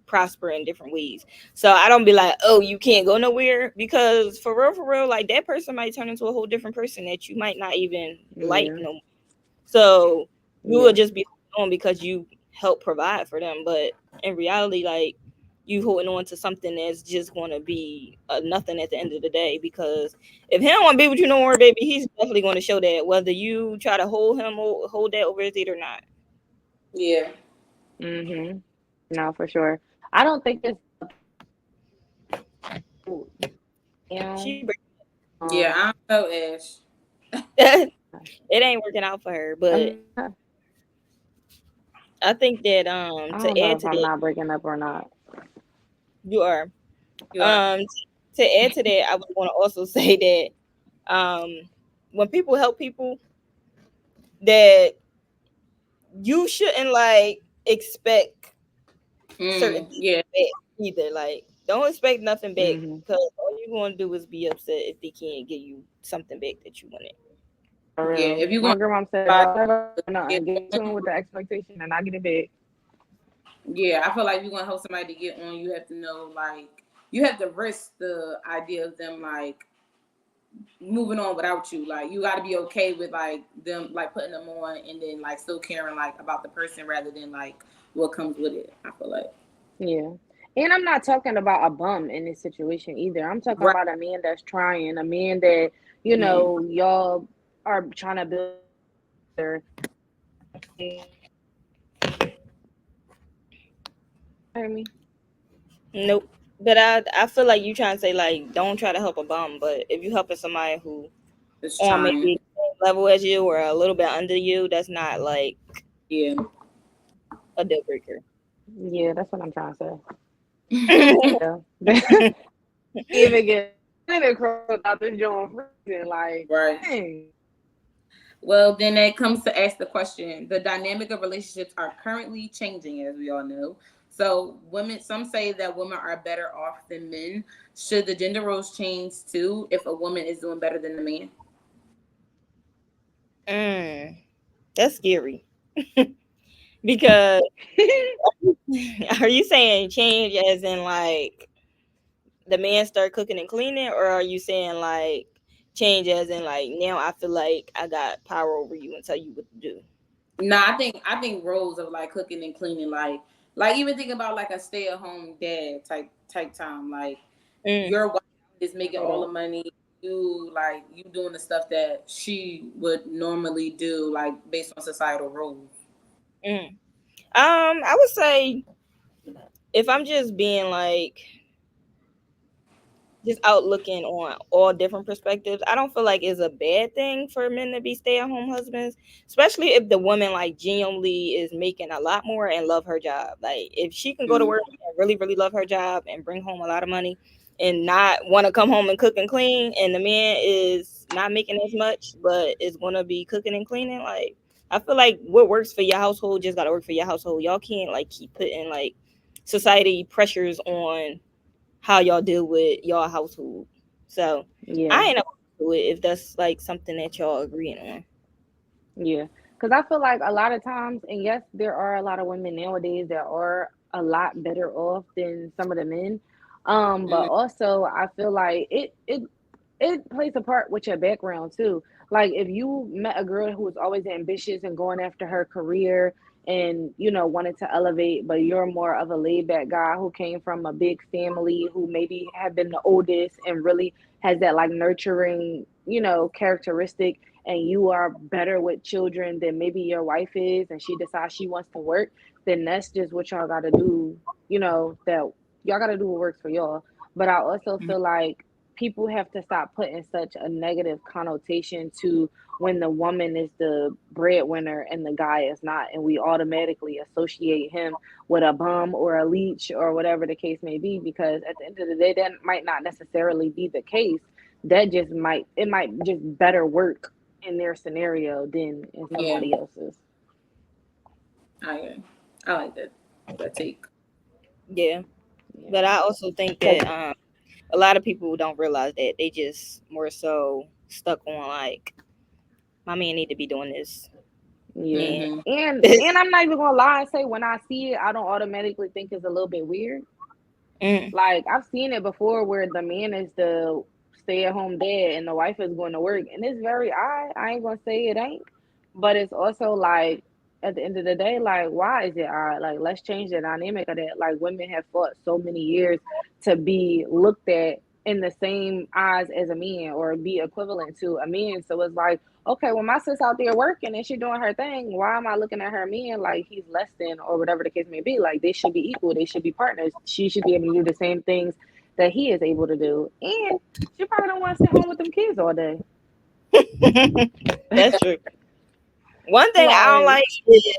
prosper in different ways. So I don't be like, oh, you can't go nowhere, because for real, like that person might turn into a whole different person that you might not even like Yeah. no more. So you Yeah. will just be on because you help provide for them, but in reality, like, you holding on to something that's just going to be nothing at the end of the day. Because if he don't want to be with you no more, baby, he's definitely going to show that, whether you try to hold him or hold that over his head or not. Yeah. Mhm. No, for sure. I don't think it's She you Yeah, um I don't know, Ash. it ain't working out for her. But I'm I think that I to don't know add if to I'm that, not breaking up or not. you are You are. um to add to that, I would want to also say that when people help people, that you shouldn't like expect certain things Yeah. back either. Like, don't expect nothing back, Mhm. because all you're gonna do is be upset if they can't give you something back that you wanted. For Yeah. real. If you're My going grandma said, to don't ever get nothing. Get to him with the expectation and I get it back. yeah, I feel like if you're gonna help somebody to get on, you have to know, like, you have to risk the idea of them like moving on without you. Like, you got to be okay with like them like putting them on, and then like still caring like about the person rather than like what comes with it. I feel like. Yeah. And I'm not talking about a bum in this situation either. I'm talking Right. about a man that's trying, a man that, y'all are trying to build their hear me? Nope. But I feel like you trying to say, like, don't try to help a bum, but if you helping somebody who Just on trying. maybe level as you or a little bit under you, that's not like Yeah. a deal breaker. Yeah, that's what I'm trying to say. Yeah. Even get across out this joint freezing, like, Right. dang. Well, then that comes to ask the question. The dynamic of relationships are currently changing, as we all know. So, women, some say that women are better off than men. Should the gender roles change too if a woman is doing better than a man? Mm, that's scary. Because are you saying change as in like the man start cooking and cleaning, or are you saying like change as in like now I feel like I got power over you and tell you what to do? Nah, I think roles of like cooking and cleaning, like even think about like a stay at home dad type time. Like Mm, your wife is making Say all the that. money, you doing the stuff that she would normally do, like based on societal roles. mm. I would say, if I'm just being like just out looking on all different perspectives, I don't feel like it's a bad thing for men to be stay-at-home husbands, especially if the woman like genuinely is making a lot more and love her job. Like, if she can go to Mm. work and really, really love her job and bring home a lot of money and not want to come home and cook and clean, and the man is not making as much but is gonna be cooking and cleaning, like, I feel like what works for your household just gotta work for your household. Y'all can't like keep putting like society pressures on how y'all deal with y'all household. So I Yeah. ain't opposed to it if that's like something that y'all agreeing on. Yeah, because I feel like a lot of times, and yes, there are a lot of women nowadays that are a lot better off than some of the men. But Mm. also I feel like it plays a part with your background too. Like if you met a girl who was always ambitious and going after her career and wanted to elevate, but you're more of a laid back guy who came from a big family who maybe have been the oldest and really has that like nurturing, characteristic, and you are better with children than maybe your wife is, and she decides she wants to work, then that's just what y'all got to do. That y'all got to do what works for y'all. But I also feel like people have to stop putting such a negative connotation to when the woman is the breadwinner and the guy is not, and we automatically associate him with a bum or a leech or whatever the case may be, because at the end of the day that might not necessarily be the case. That just might just better work in their scenario than in Yeah, somebody else's. I like that take. Yeah. Yeah. But I also think Cause that a lot of people don't realize that. They just more so stuck on like, my man need to be doing this. Yeah. Mhm. And I'm not even gonna lie and say when I see it, I don't automatically think it's a little bit weird. Mm. Like I've seen it before where the man is the stay at home dad and the wife is going to work, and it's very odd. I ain't gonna say it ain't, but it's also like at the end of the day, like why is it odd? Like let's change the dynamic of that. Like women have fought so many years to be looked at in the same eyes as a man or be equivalent to a man. So it's like, okay, when my sis out there working and she doing her thing, why am I looking at her man like he's less than or whatever the case may be? Like they should be equal. They should be partners. She should be able to do the same things that he is able to do. And she probably don't want to sit home with them kids all day. That's true. One thing I don't like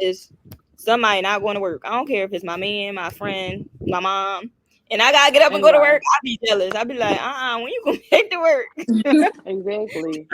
is somebody not going to work. I don't care if it's my man, my friend, my mom, and I gotta get up and go to work. I be jealous. I be like, when you gonna back to work? Exactly.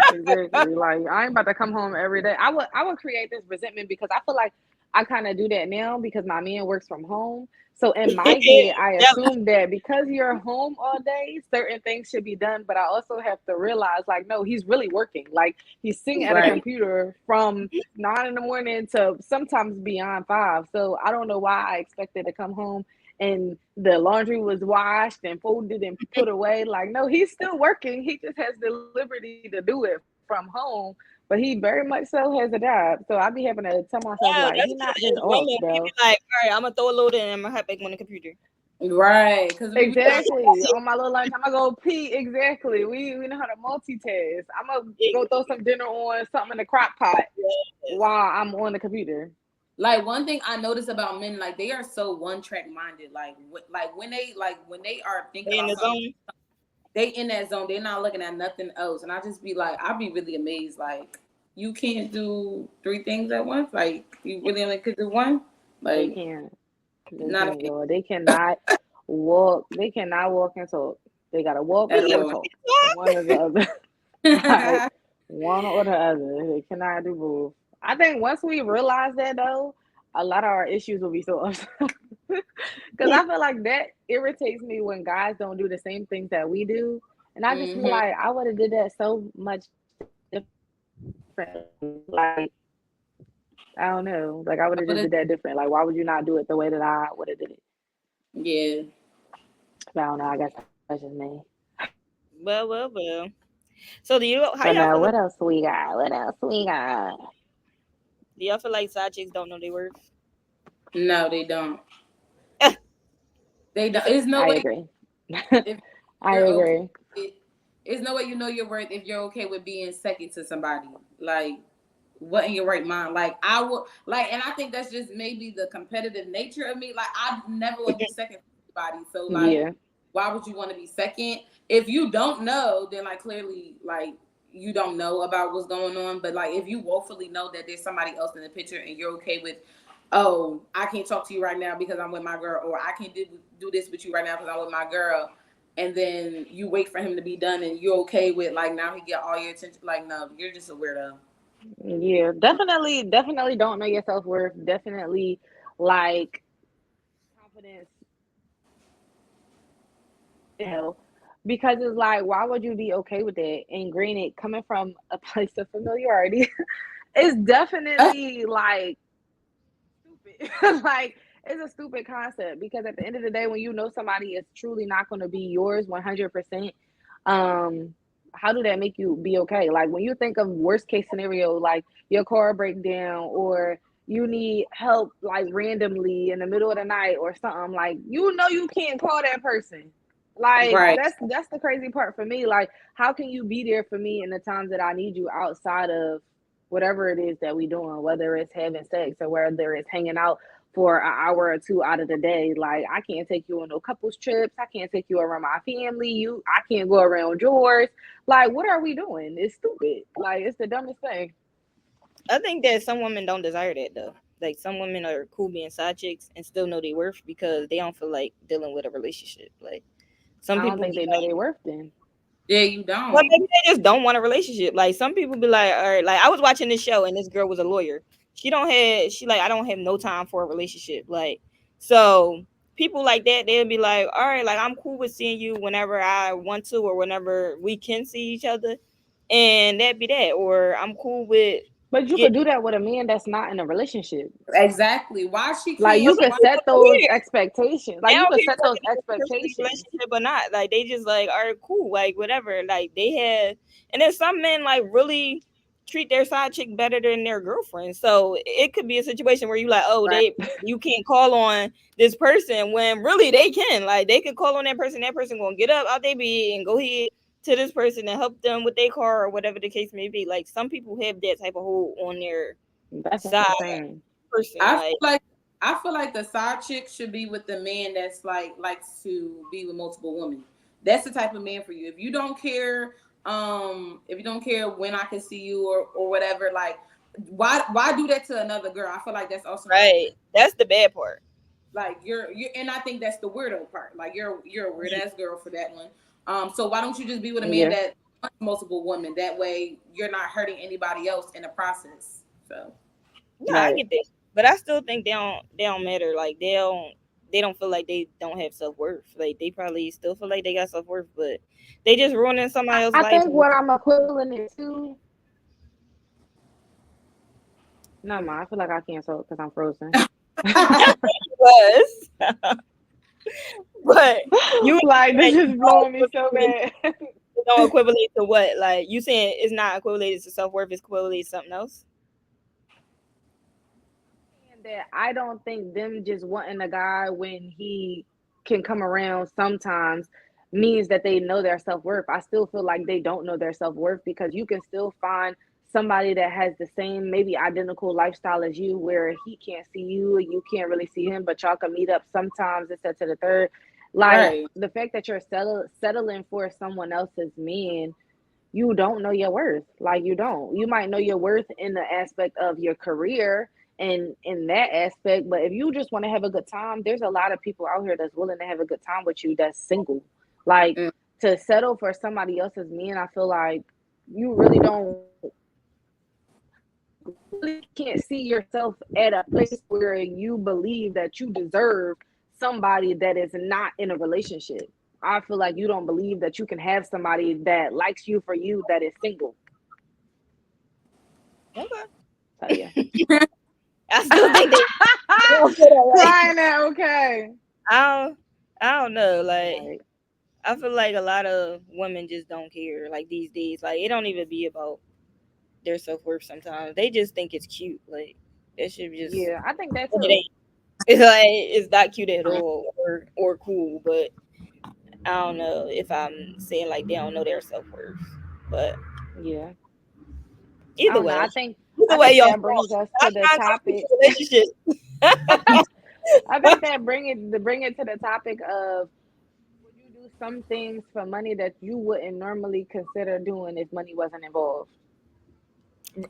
Like I ain't about to come home every day. I would create this resentment because I feel like I kind of do that now because my man works from home. So in my head, I assume that because you're home all day, certain things should be done. But I also have to realize, like, no, he's really working. Like he's sitting at a computer from 9 in the morning to sometimes beyond 5. So I don't know why I expected to come home and the laundry was washed and folded and put away. Like, no, he's still working. He just has the liberty to do it from home. But he very much so has a job. So I be having to tell myself, like, he's not just off, Women, bro. we be like, all right, I'm gonna throw a load in and I'm gonna hop back on the computer. Right. Exactly. On my little lunch, I'm gonna go pee. Exactly. We know how to multitask. I'm gonna go throw some dinner on something in the crock pot while I'm on the computer. Like one thing I notice about men, like they are so one track minded. Like when they are thinking about something, they in that zone. They're not looking at nothing else. And I just be like, I'd be really amazed. Like you can't do 3 things at once. Like you really only could do one. Like they can't. not Y'all. They cannot walk. They cannot walk and talk. They gotta walk at or all. talk. One or the other. Like, one or the other. They cannot do both. I think once we realize that though, a lot of our issues will be solved. Because I feel like that irritates me when guys don't do the same things that we do. And I just feel like I would have did that so much different. Like, I don't know. Like I would have just did that different. Like why would you not do it the way that I would have did it? Yeah. But I don't know. I guess that's just me. Well. So do you? How So y'all now, feel? what else we got? What else we got? Do y'all feel like side chicks don't know their worth? No, they don't. They don't. There's no way. I agree. There's no way you know your worth if you're okay with being second to somebody. Like, what in your right mind? Like, I would like, and I think that's just maybe the competitive nature of me. Like, I never want to be second to anybody. So, like, why would you want to be second? If you don't know, then like clearly, like you don't know about what's going on. But like, if you woefully know that there's somebody else in the picture and you're okay with, oh, I can't talk to you right now because I'm with my girl, or I can't do this with you right now because I'm with my girl. And then you wait for him to be done and you're okay with like now he get all your attention. Like, no, you're just a weirdo. Yeah, definitely don't know your self-worth. Definitely like confidence. Because it's like, why would you be okay with that? And granted, coming from a place of familiarity, it's definitely like stupid. Like it's a stupid concept because at the end of the day, when you know somebody is truly not going to be yours 100%, how do that make you be okay? Like when you think of worst case scenario, like your car break down or you need help like randomly in the middle of the night or something, like you know you can't call that person. Like that's the crazy part for me. Like how can you be there for me in the times that I need you outside of whatever it is that we doing, whether it's having sex or whether it's hanging out for an hour or 2 out of the day. Like I can't take you on no couples trips. I can't take you around my family. I can't go around yours. Like what are we doing? It's stupid. Like it's the dumbest thing. I think that some women don't desire that though. Like some women are cool being side chicks and still know their worth because they don't feel like dealing with a relationship. Like some people don't think they know their worth then. Yeah, you don't. Well, maybe they just don't want a relationship. Like some people be like, all right, like I was watching this show and this girl was a lawyer. She like, I don't have no time for a relationship. Like, so people like that, they'll be like, all right, like I'm cool with seeing you whenever I want to or whenever we can see each other, and that be that. Or I'm cool with. But you could do that with a man that's not in a relationship. Exactly. Why she can't? Like you could set those expectations. Like you could set those expectations. Relationship or not, like they just like, all right, cool, like whatever. Like they have, and then some men like really treat their side chick better than their girlfriend. So it could be a situation where you like, oh, you can't call on this person when really they can. Like they could call on that person. That person gonna get up out their bed and go ahead to this person and help them with their car or whatever the case may be. Like some people have that type of hold on their side person. I feel like the side chick should be with the man that's like likes to be with multiple women. That's the type of man for you. If you don't care when I can see you or whatever, like why do that to another girl? I feel like that's also right. That's the bad part. Like you're and I think that's the weirdo part. Like you're a weird ass girl for that one. So why don't you just be with a man that wants multiple women? That way you're not hurting anybody else in the process. So yeah, I get that. But I still think they don't matter. Like they don't feel like they don't have self-worth. Like they probably still feel like they got self-worth, but they just ruining somebody else's life. I think what I'm equivalent it to. No, ma, I feel like I can't solve because I'm frozen. But you like this is blowing me so bad. Don't equivalent to what? Like you saying it's not equivalent to self-worth, it's equivalent to something else? That I don't think them just wanting a guy when he can come around sometimes means that they know their self-worth. I still feel like they don't know their self-worth because you can still find somebody that has the same, maybe identical lifestyle as you, where he can't see you and you can't really see him, but y'all can meet up sometimes, et cetera, to the third. Like the fact that you're settling for someone else's man, you don't know your worth. Like you don't. You might know your worth in the aspect of your career and in that aspect, but if you just want to have a good time, there's a lot of people out here that's willing to have a good time with you that's single. Like to settle for somebody else's man, I feel like you really can't see yourself at a place where you believe that you deserve somebody that is not in a relationship. I feel like you don't believe that you can have somebody that likes you for you that is single. Okay. So, yeah. I still think crying that okay. I don't know. Like I feel like a lot of women just don't care. Like these days, like it don't even be about their self-worth. Sometimes they just think it's cute. Like it should just I think that's it. It's like it's not cute at all or cool. But I don't know if I'm saying like they don't know their self-worth. But either way, I think y'all brings us to the topic. I think that bring it to the topic of would you do some things for money that you wouldn't normally consider doing if money wasn't involved?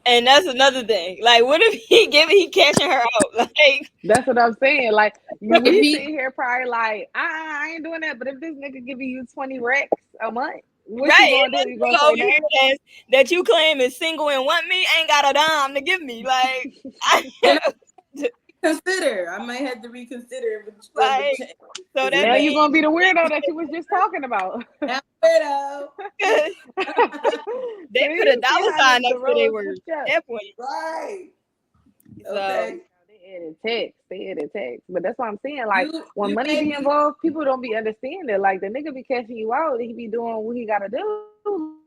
And that's another thing. Like, what if he cashing her out? Like that's what I'm saying. Like we sit here probably like I ain't doing that. But if this nigga giving you 20 racks a month, what you gonna do? You gonna say no? That you claim is single and want me ain't got a dime to give me. Like consider. I might have to reconsider. Like, so now you're gonna be the weirdo that you was just talking about. That weirdo. They put a dollar sign next to their word. That point. Right. So, okay. They added text. But that's what I'm saying. Like when money be involved, people don't be understanding. Like the nigga be catching you out, he be doing what he gotta do.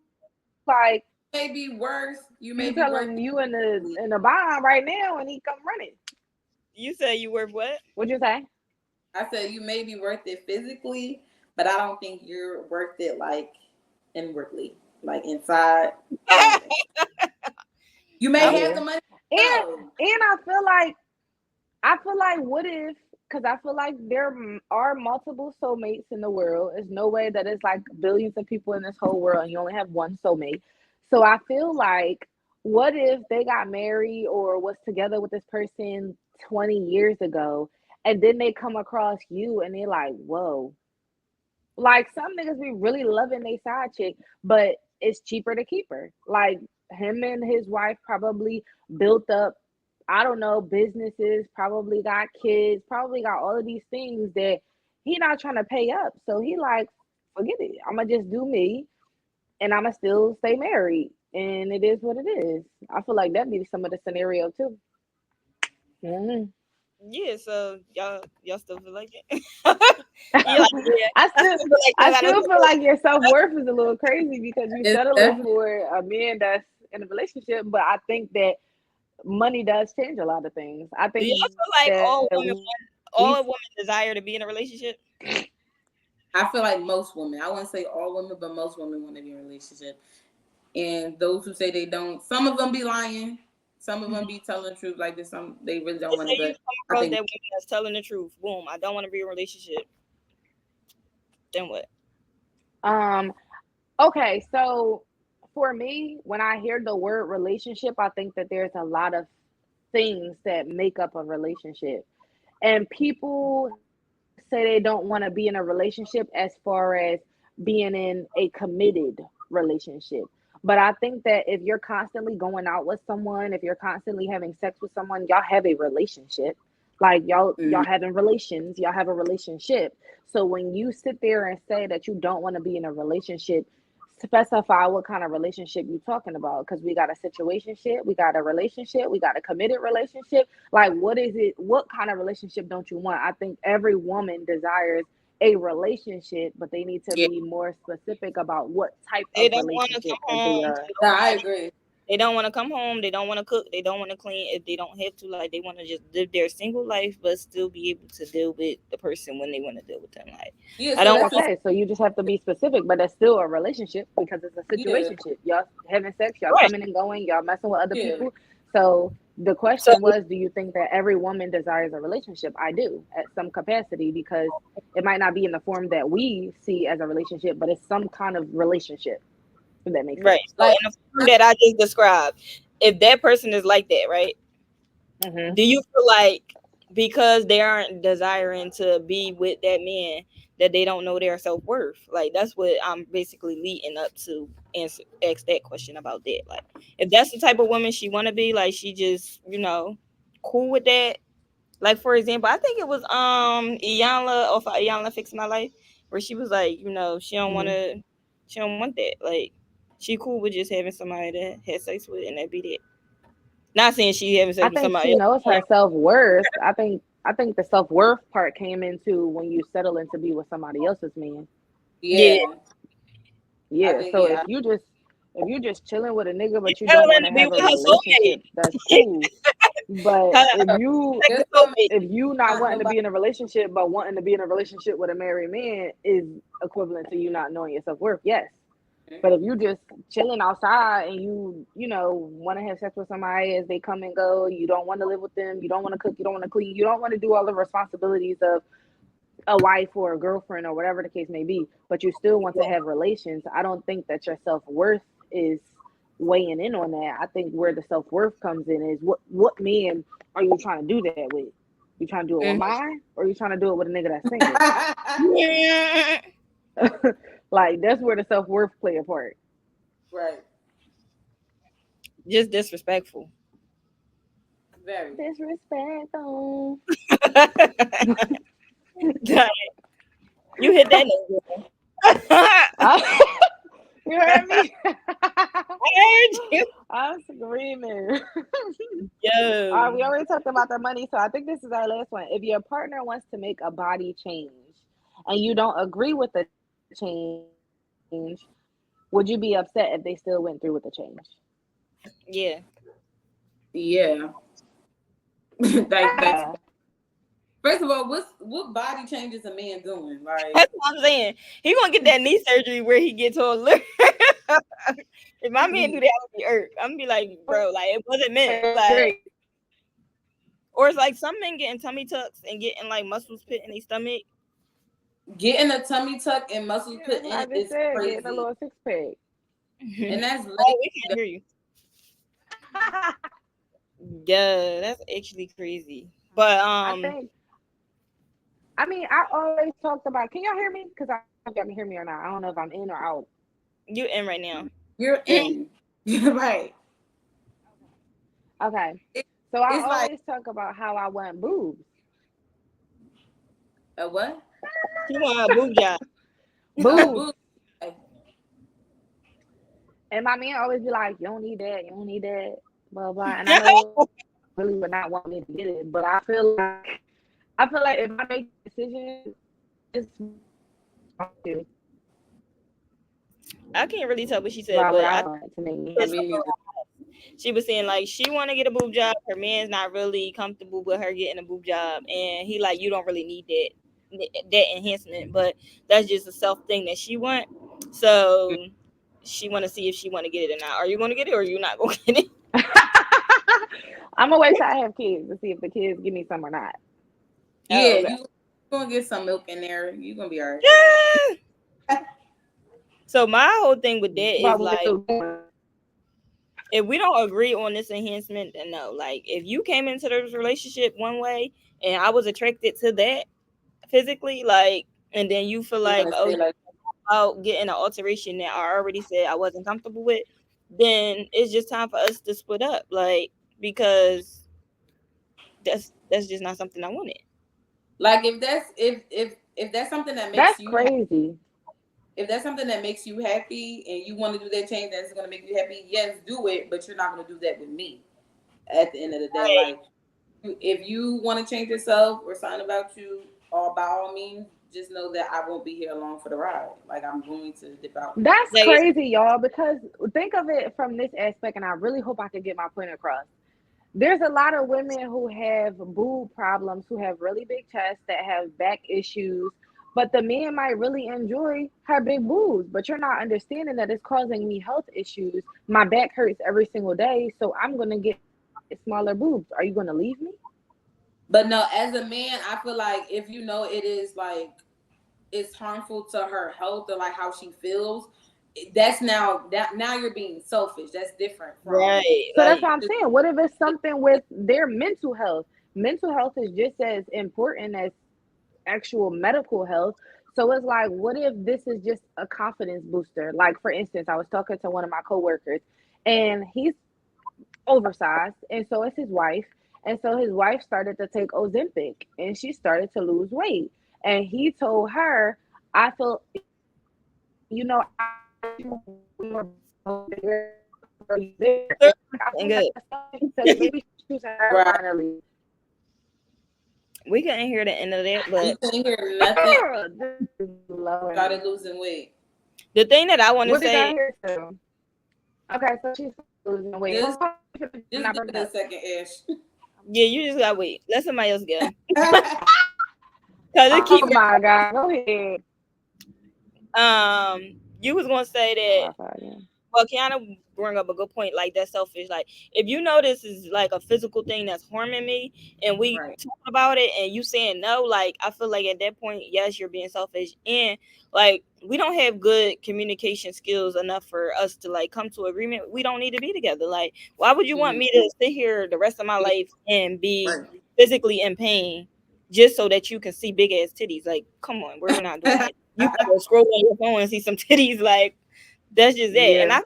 Like maybe worse. You may tell him you in the bond right now and he come running. You say you worth what? What'd you say? I said you may be worth it physically, but I don't think you're worth it like inwardly, like inside. You may have the money. And I feel like what if, because I feel like there are multiple soulmates in the world. There's no way that it's like billions of people in this whole world and you only have one soulmate. So I feel like what if they got married or was together with this person 20 years ago and then they come across you and they're like, whoa. Like some niggas be really loving their side chick, but it's cheaper to keep her. Like him and his wife probably built up, I don't know, businesses, probably got kids, probably got all of these things that he not trying to pay up. So he like, forget it. I'm gonna just do me, and I'm gonna still stay married. And it is what it is. I feel like that'd be some of the scenario too. Mm-hmm. Yeah, so y'all still feel like it? Yeah, like, yeah. I I still still feel like I that. I still don't feel like your self worth is a little crazy because you It's settling definitely for a man that's in a relationship. But I think that money does change a lot of things. I Do think y'all feel like that all we women desire to be in a relationship? I feel like most women, I wouldn't say all women, but most women want to be in a relationship. And those who say they don't, some of them be lying. Some of them be telling the truth. Like this, some they really don't Let's want say to. you But come I across think that woman that's telling the truth. Boom, I don't want to be in a relationship. Then what? um okay, so for me, when I hear the word relationship, I think that there's a lot of things that make up a relationship. And people say they don't want to be in a relationship as far as being in a committed relationship. But I think that if you're constantly going out with someone, if you're constantly having sex with someone, y'all have a relationship. Like y'all mm, having relations, y'all have a relationship. So when you sit there and say that you don't want to be in a relationship, specify what kind of relationship you're talking about, because we got a situationship, we got a relationship, we got a committed relationship. Like, what is it? What kind of relationship don't you want? I think every woman desires a relationship, but they need to yeah, be more specific about what type They of don't want to come relationship that they home. are. I agree. They don't want to come home. They don't want to cook. They don't want to clean if they don't have to. Like they want to just live their single life, but still be able to deal with the person when they want to deal with them. Like Yeah, I so don't that's want what. Okay, so you just have to be specific, but that's still a relationship because it's a Yeah, situationship. Y'all having sex, y'all right. coming and going, y'all messing with other yeah. people. So the So question was, do you think that every woman desires a relationship? I do, at some capacity, because it might not be in the form that we see as a relationship, but it's some kind of relationship, if that makes sense. right. So Like in the form that I just described, if that person is like that, right? Hmm. Do you feel like because they aren't desiring to be with that man that they don't know their self worth? Like that's what I'm basically leading up to answer ask that question about that. Like if that's the type of woman she want to be, like she just cool with that. Like for example, I think it was Iyanla of Iyanla Fix My Life, where she was like, Hmm. she don't want that. Like she cool with just having somebody to have sex with and that be that. Not saying she having I sex with think somebody she else. knows her self worth. I think the self worth part came into when you settle in to be with somebody else's man. Yeah, yeah, I Yeah, think so yeah. if you just chilling with a nigga you but you don't want settling to to be have a with her soulmate. relationship, that's cool. But Her if you second This woman soulmate. if you not not wanting to nobody. be in a relationship but wanting to be in a relationship with a married man is equivalent to you not knowing your self worth. Yes. But if you just chilling outside and you want to have sex with somebody as they come and go, you don't want to live with them, you don't want to cook, you don't want to clean, you don't want to do all the responsibilities of a wife or a girlfriend or whatever the case may be, but you still want to have relations, I don't think that your self worth is weighing in on that. I think where the self worth comes in is what man are you trying to do that with? You trying to do it with Mhm. mine, or you trying to do it with a nigga that's single? Yeah. Like that's where the self worth play a part. Right. Just disrespectful. Very. Disrespectful. You hit that note. I You heard me? heard you. I'm screaming. All right, Yo. we already talked about the money, so I think this is our last one. If your partner wants to make a body change and you don't agree with the change, would you be upset if they still went through with the change? Yeah. Yeah. Like that's Yeah. first of all, what body change is a man doing? Like That's what I'm saying. He gonna get that knee surgery where he gets all look. If my man do that, I would be irked. I'm gonna be like, bro, like it wasn't meant. Like, Great. or it's like some men getting tummy tucks and getting like muscles put in their stomach. getting a tummy tuck and muscles Yeah, put that's what I in just is said. Getting a crazy. little six pack. And that's Oh, we lazy. can't hear you. Yeah, that's actually crazy. But I think. I mean, I always talked about. Can y'all hear me? Because I don't know if y'all can hear me or not. I don't know if I'm in or out. you in right now. You're in. Right. Okay. It, So I it's like always talk about how I want boobs. a what? She want a boob job. Boob. And my man always be like, "You don't need that. You don't need that." Blah blah. And I know really would not want me to get it, but I feel like if I make a decision, it's I can't really tell what she said, but she was saying like she want to get a boob job. Her man's not really comfortable with her getting a boob job, and he like, you don't really need that enhancement, but that's just a self thing that she want. So she want to see if she want to get it or not. Are you going to get it or are you not going to get it? I'm gonna wait till I have kids to see if the kids give me some or not. Yeah, you're gonna get some milk in there. You're gonna be all right. Yeah. So my whole thing with that is like, if we don't agree on this enhancement, then no. Like, if you came into this relationship one way and I was attracted to that physically, like, and then you feel like, about getting an alteration that I already said I wasn't comfortable with, then it's just time for us to split up. Like, because that's just not something I wanted. Like, if that's something that makes you crazy. Happy, if that's something that makes you happy and you want to do that change that's going to make you happy, yes, do it. But you're not going to do that with me. At the end of the day, right. Like, if you want to change yourself or something about you, or by all means, just know that I won't be here along for the ride. Like, I'm going to dip out. That's crazy, y'all. Because think of it from this aspect, and I really hope I can get my point across. There's a lot of women who have boob problems, who have really big chests, that have back issues, but the man might really enjoy her big boobs. But you're not understanding that it's causing me health issues. My back hurts every single day, so I'm going to get smaller boobs. Are you going to leave me? But no, as a man, I feel like if you know it is like, it's harmful to her health or like how she feels, that's now you're being selfish. That's different. Right. So that's what I'm saying. What if it's something with their mental health? Mental health is just as important as actual medical health. So it's like, what if this is just a confidence booster? Like, for instance, I was talking to one of my coworkers, and he's oversized, and so is his wife. And so his wife started to take Ozempic, and she started to lose weight. And he told her, I feel, we couldn't hear the end of that, but we couldn't hear nothing. Started losing weight. The thing that I want to say. Okay, so she's losing weight. Just give it a second, Ash. Yeah, you just gotta wait. Let somebody else go. Oh my God, go ahead. You was gonna say that. Well, Kiana bring up a good point. Like, that's selfish. Like, if you know this is like a physical thing that's harming me, and we talk about it, and you saying no, like, I feel like at that point, yes, you're being selfish, and like, we don't have good communication skills enough for us to like come to agreement. We don't need to be together. Like, why would you want me to sit here the rest of my life and be physically in pain just so that you can see big ass titties? Like, come on, we're not doing that. You can go scroll on your phone and see some titties. Like, that's just it. And I,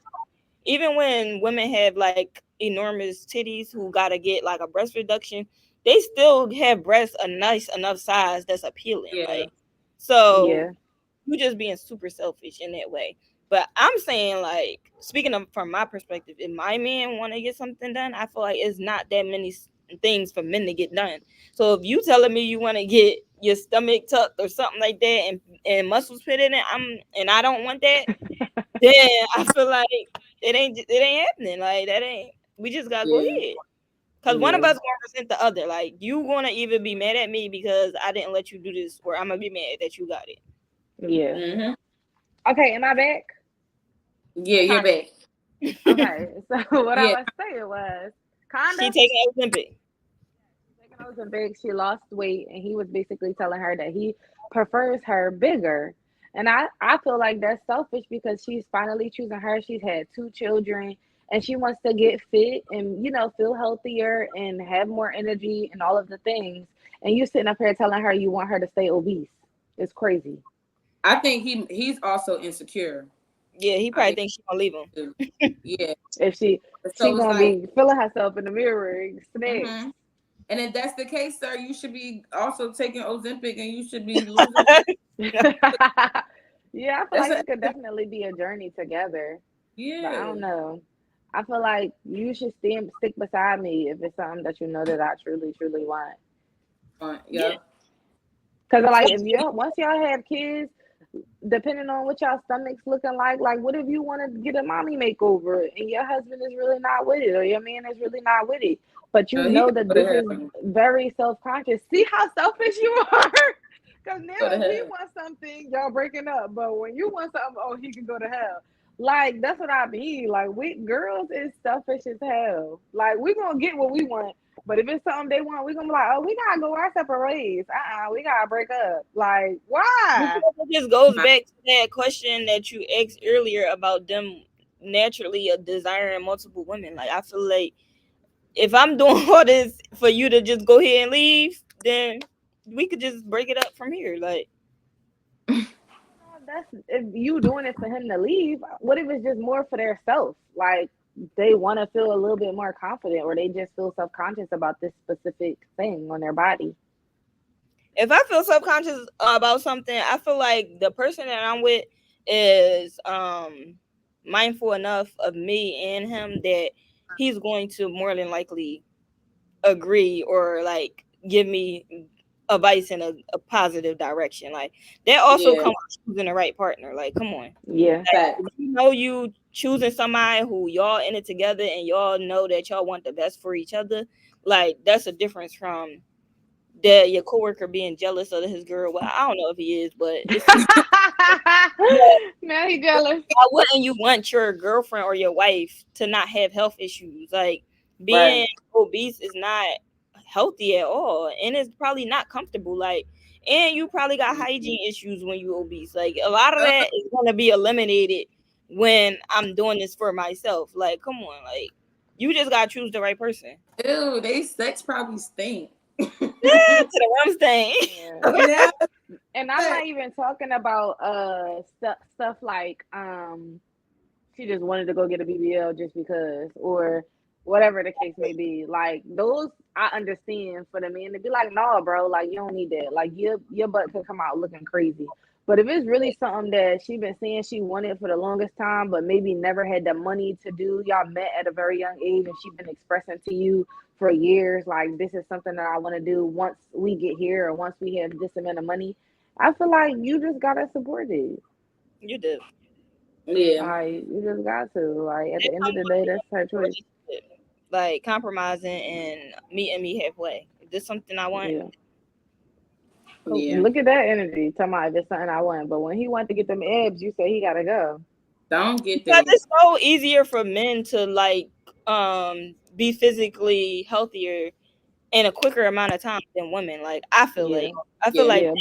even when women have like enormous titties who gotta get like a breast reduction, they still have breasts a nice enough size that's appealing. Like, so you just being super selfish in that way. But I'm saying, like, speaking of from my perspective, if my man want to get something done, I feel like it's not that many things for men to get done. So if you telling me you want to get your stomach tucked or something like that and muscles fit in it, and I don't want that, then I feel like it ain't happening. Like, that ain't, we just gotta go ahead. Because one of us gonna resent the other. Like, you gonna either be mad at me because I didn't let you do this, or I'm gonna be mad that you got it. Yeah. Mm-hmm. Okay, am I back? Yeah, you're back. Okay, so what I was saying was, she taking Ozempic. She lost weight, and he was basically telling her that he prefers her bigger. And I feel like that's selfish because she's finally choosing her. She's had 2 children, and she wants to get fit and, you know, feel healthier and have more energy and all of the things. And you sitting up here telling her you want her to stay obese. It's crazy. I think he's also insecure. Yeah, he probably thinks she's gonna leave him. Yeah. If she's gonna be feeling herself in the mirror, snake. And if that's the case, sir, you should be also taking Ozempic, and you should be losing. Yeah, I feel like it could definitely be a journey together. Yeah. But I don't know. I feel like you should stick beside me if it's something that you know that I truly, truly want. Yeah. Because like once y'all have kids, depending on what y'all stomachs looking like what if you want to get a mommy makeover and your husband is really not with it or your man is really not with it, but you know that this is very self-conscious. See how selfish you are? Because now if he wants something, y'all breaking up, but when you want something, oh, he can go to hell. Like, that's what I mean. Like, we girls is selfish as hell. Like, we gonna get what we want, but if it's something they want, we gonna be like, oh, we gotta go our separate ways. We gotta break up. Like, why? It just goes back to that question that you asked earlier about them naturally desiring multiple women. Like, I feel like if I'm doing all this for you to just go ahead and leave, then we could just break it up from here. Like, that's if you doing it for him to leave. What if it's just more for their self? Like, they want to feel a little bit more confident, or they just feel self-conscious about this specific thing on their body. If I feel subconscious about something, I feel like the person that I'm with is mindful enough of me and him that he's going to more than likely agree or like give me advice in a positive direction. Like, that also comes with choosing the right partner. Like, come on. Yeah. Like, you know, you choosing somebody who y'all in it together and y'all know that y'all want the best for each other. Like, that's a difference from that your coworker being jealous of his girl. Well, I don't know if he is, but it's now he jealous. Why wouldn't you want your girlfriend or your wife to not have health issues? Like, being obese is not healthy at all, and it's probably not comfortable. Like, and you probably got hygiene issues when you obese. Like, a lot of that is going to be eliminated when I'm doing this for myself. Like, come on, like, you just gotta choose the right person. Ew, they sex probably stink. To the worst thing. Yeah. And I'm not even talking about stuff like she just wanted to go get a BBL just because, or whatever the case may be. Like, those I understand for the man to be like, no, bro, like, you don't need that. Like, your butt could come out looking crazy. But if it's really something that she been saying she wanted for the longest time, but maybe never had the money to do, y'all met at a very young age and she been expressing to you for years, like, this is something that I want to do once we get here or once we have this amount of money, I feel like you just gotta support it. You do. Yeah. Like, you just got to. Like, at the end of the day, that's her choice. Like, compromising and meeting me halfway. Is this something I want? Yeah. Look at that energy. Talking about if it's something I want. But when he wants to get them abs, you say he gotta go. Don't get that. Because it's so easier for men to like be physically healthier in a quicker amount of time than women. Like, I feel like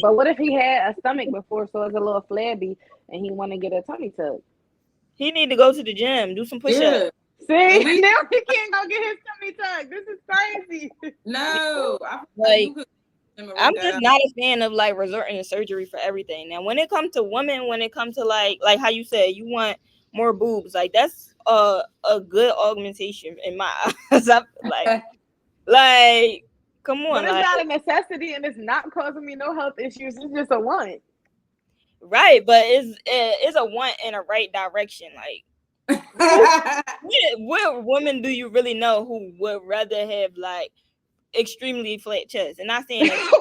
but what if he had a stomach before, so it's a little flabby and he want to get a tummy tuck? He need to go to the gym, do some push-ups. See, now he can't go get his tummy tuck. This is crazy. No, I'm just not a fan of like resorting to surgery for everything. Now, when it comes to women, when it comes to like how you said you want more boobs, like, that's a good augmentation in my eyes. Like, come on. But it's not a necessity and it's not causing me no health issues. It's just a want. Right, but it's a want in a right direction. Like, what women do you really know who would rather have like extremely flat chest? And not saying that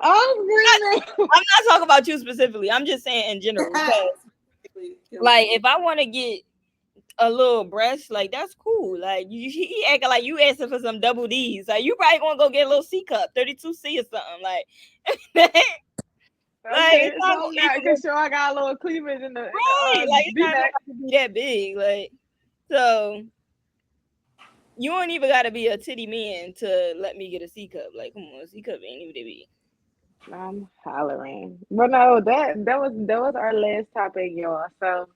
I'm not talking about you specifically. I'm just saying in general. Like, if I want to get a little breast, like, that's cool. Like, he acting like you asking for some double D's. Like, you probably gonna go get a little C cup, 32C or something. Like, it's not just show I got a little cleavage in the like, it's not gonna be that big. Like, so you don't even gotta be a titty man to let me get a C cup. Like, come on, C cup ain't even that big. I'm hollering. But no, that was our last topic, y'all. So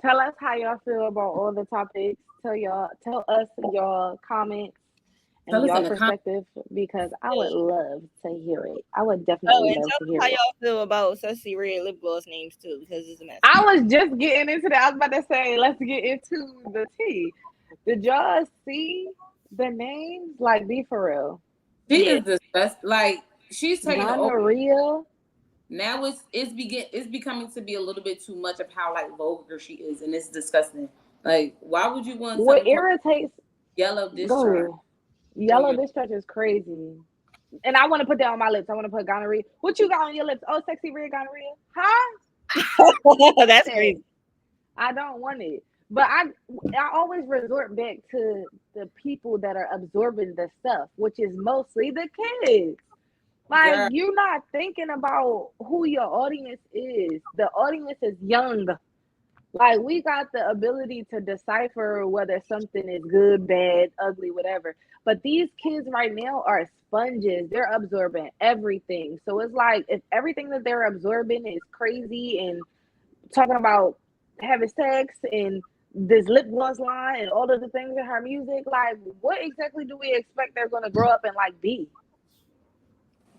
tell us how y'all feel about all the topics. Tell us your comments and your perspective, because I would love to hear it. I would definitely love to hear it. How y'all feel about Sussy Red lip gloss names too, because it's a mess. I was just getting into that. I was about to say, let's get into the tea. Did y'all see The names, like, be for real. She is disgusting. Like she's taking over. Gonorrhea. Now it's becoming to be a little bit too much of how like vulgar she is, and it's disgusting. Like, why would you want What something called irritates? yellow Go discharge? ahead. Yellow discharge is crazy. And I want to put that on my lips. I want to put gonorrhea. What you got on your lips? Oh, sexy red gonorrhea. Huh? That's crazy. I don't want it. But I always resort back to the people that are absorbing the stuff, which is mostly the kids. Like, Girl. you're not thinking about who your audience is. The audience is young. Like, we got the ability to decipher whether something is good, bad, ugly, whatever. But these kids right now are sponges. They're absorbing everything. So it's like, if everything that they're absorbing is crazy and talking about having sex and this lip gloss line and all of the things in her music, like, what exactly do we expect they're going to grow up and like be?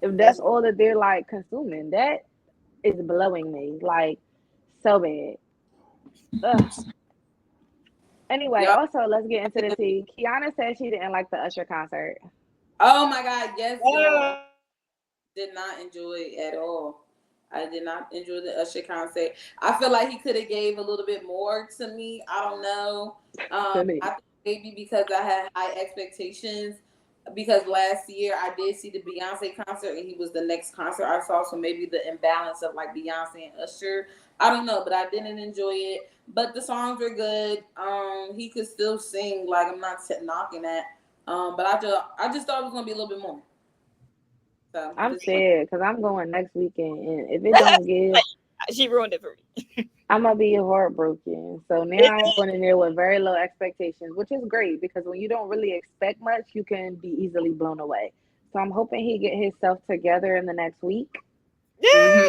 If that's all that they're like consuming, that is blowing me like so bad. Ugh. Anyway, Yep. also let's get into the tea. Kiana said she didn't like the Usher concert. Oh my God, yes, girl. Did not enjoy it at all. I did not enjoy the Usher concert. I feel like he could have gave a little bit more to me. I don't know. I think maybe because I had high expectations. Because last year I did see the Beyonce concert and he was the next concert I saw. So maybe the imbalance of like Beyonce and Usher. I don't know, but I didn't enjoy it. But the songs were good. He could still sing. Like, I'm not knocking that. But I just thought it was gonna be a little bit more. So I'm sad because I'm going next weekend, and if it don't give, she ruined it for me. I'm gonna be heartbroken. So now I'm going in there with very low expectations, which is great because when you don't really expect much, you can be easily blown away. So I'm hoping he get himself together in the next week. Yeah.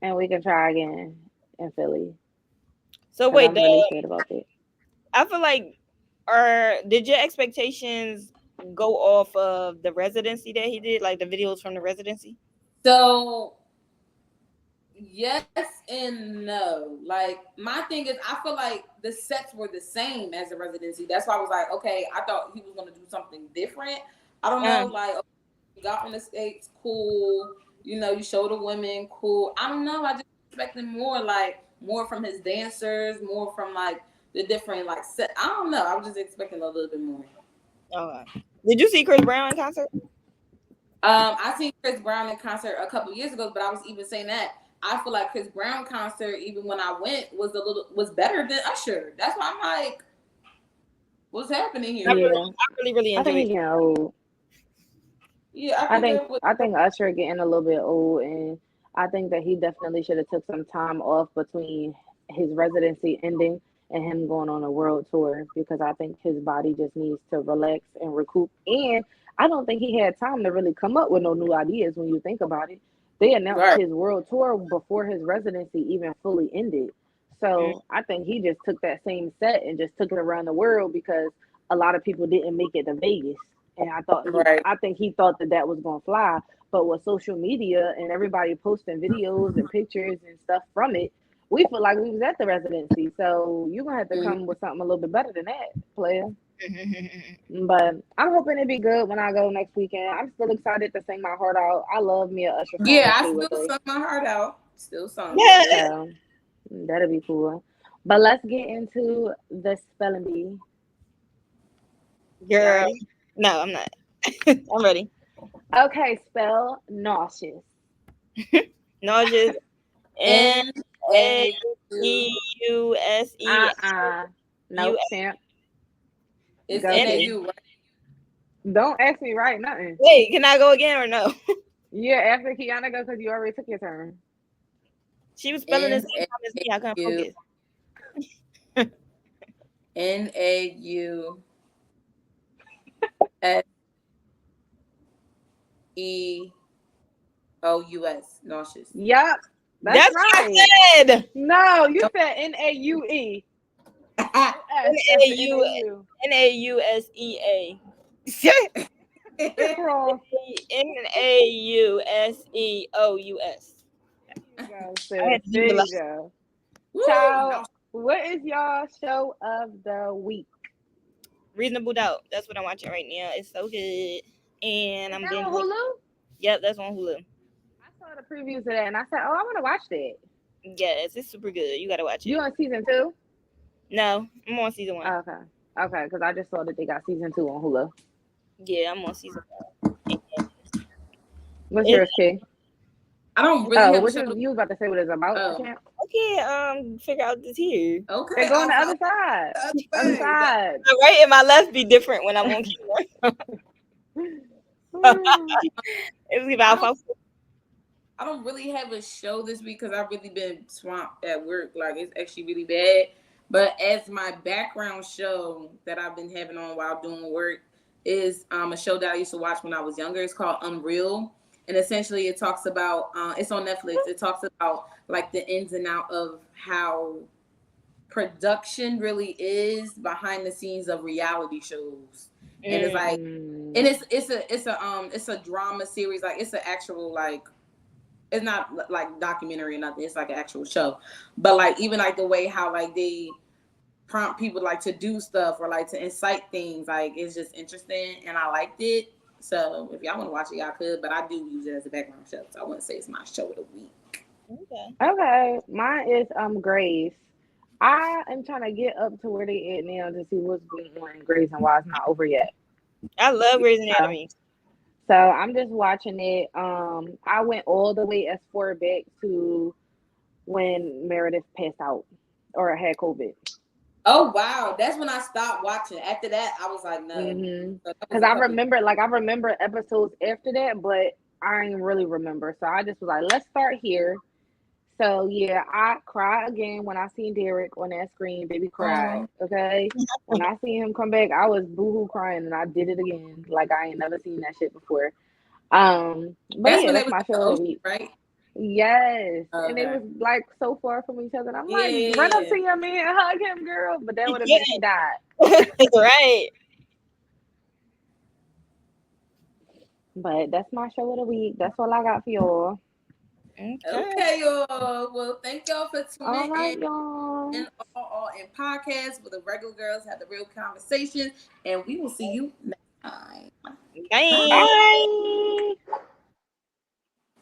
And we can try again in Philly. So wait, I'm really sad about it. I feel like, did your expectations go off of the residency that he did, like the videos from the residency? So yes and no. Like, my thing is, I feel like the sets were the same as the residency. That's why I was like, okay, I thought he was gonna do something different. I don't know, like, okay, you got on the stage, cool. You know, you show the women, cool. I don't know. I just expected more from his dancers, more from like the different like set. I don't know. I was just expecting a little bit more. Did you see Chris Brown in concert? I seen Chris Brown in concert a couple years ago, but I was even saying that I feel like Chris Brown concert, even when I went, was better than Usher. That's why I'm like, what's happening here? I really enjoyed it. Yeah, I think Usher getting a little bit old, and I think that he definitely should have took some time off between his residency ending and him going on a world tour because I think his body just needs to relax and recoup. And I don't think he had time to really come up with no new ideas when you think about it. They announced his world tour before his residency even fully ended. So I think he just took that same set and just took it around the world because a lot of people didn't make it to Vegas. And I think he thought that was going to fly. But with social media and everybody posting videos and pictures and stuff from it, we feel like we was at the residency. So you're going to have to come with something a little bit better than that, player. But I'm hoping it'd be good when I go next weekend. I'm still excited to sing my heart out. I love me a Usher song. Yeah, I still sung my heart out. Still sung. Yeah. So, that'll be cool. But let's get into the spelling bee. Girl. No, I'm not. I'm ready. Okay, spell nauseous. Nauseous. NAUSE. Nope, champ. It's NAU, right? Don't ask me right nothing. Wait, can I go again or no? Yeah, after Kiana go because you already took your turn. She was spelling this same time as me. I couldn't focus. NAUSEOUS. Nauseous. Yep. That's right. What I said. No, you said NAUE. NAUSEA. NAUSEOUS. There you go. So, what is y'all show of the week? Reasonable Doubt. That's what I'm watching right now. It's so good. And I'm Is that being on Hulu? Yep, that's on Hulu. I saw the previews of that and I said, oh, I want to watch that. Yes, it's super good. You gotta watch it. You on season 2? No, I'm on season 1. Okay, because I just saw that they got season 2 on Hulu. Yeah, I'm on season 1. What's yours, Kay? I don't really have what you was about to say what it's about? Okay, figure out this here. Okay. They're going the other side. Other side. My right and my left be different when I'm on camera. It was about I don't really have a show this week because I've really been swamped at work. Like, it's actually really bad. But as my background show that I've been having on while doing work is a show that I used to watch when I was younger. It's called Unreal. And essentially it talks about, it's on Netflix. It talks about like the ins and out of how production really is behind the scenes of reality shows. And it's like, and it's a drama series. Like, it's an actual, like, it's not like documentary or nothing. It's like an actual show. But like, even like the way how like they prompt people like to do stuff or like to incite things, like, it's just interesting and I liked it. So if y'all want to watch it, y'all could, but I do use it as a background show, so I wouldn't say it's my show of the week. Okay. Mine is Grace. I am trying to get up to where they at now to see what's going on in Grace and why it's not over yet. I love Grey's Anatomy. So I'm just watching it. I went all the way as far back to when Meredith passed out or had COVID. Oh wow, that's when I stopped watching. After that, I was like, no. Because I remember episodes after that, but I didn't really remember. So I just was like, let's start here. So yeah, I cried again when I seen Derek on that screen. Baby cried. Okay. When I seen him come back, I was boohoo crying, and I did it again. Like, I ain't never seen that shit before. But that's my show of the week, right? Yes. Okay. And they was like so far from each other. And I'm like, run up to your man and hug him, girl. But that would have been he died. Right. But that's my show of the week. That's all I got for y'all. Okay, y'all. Well, thank y'all for tuning in. Y'all. In podcast where the regular girls have the real conversation. And we will see you next time. Bye. Bye.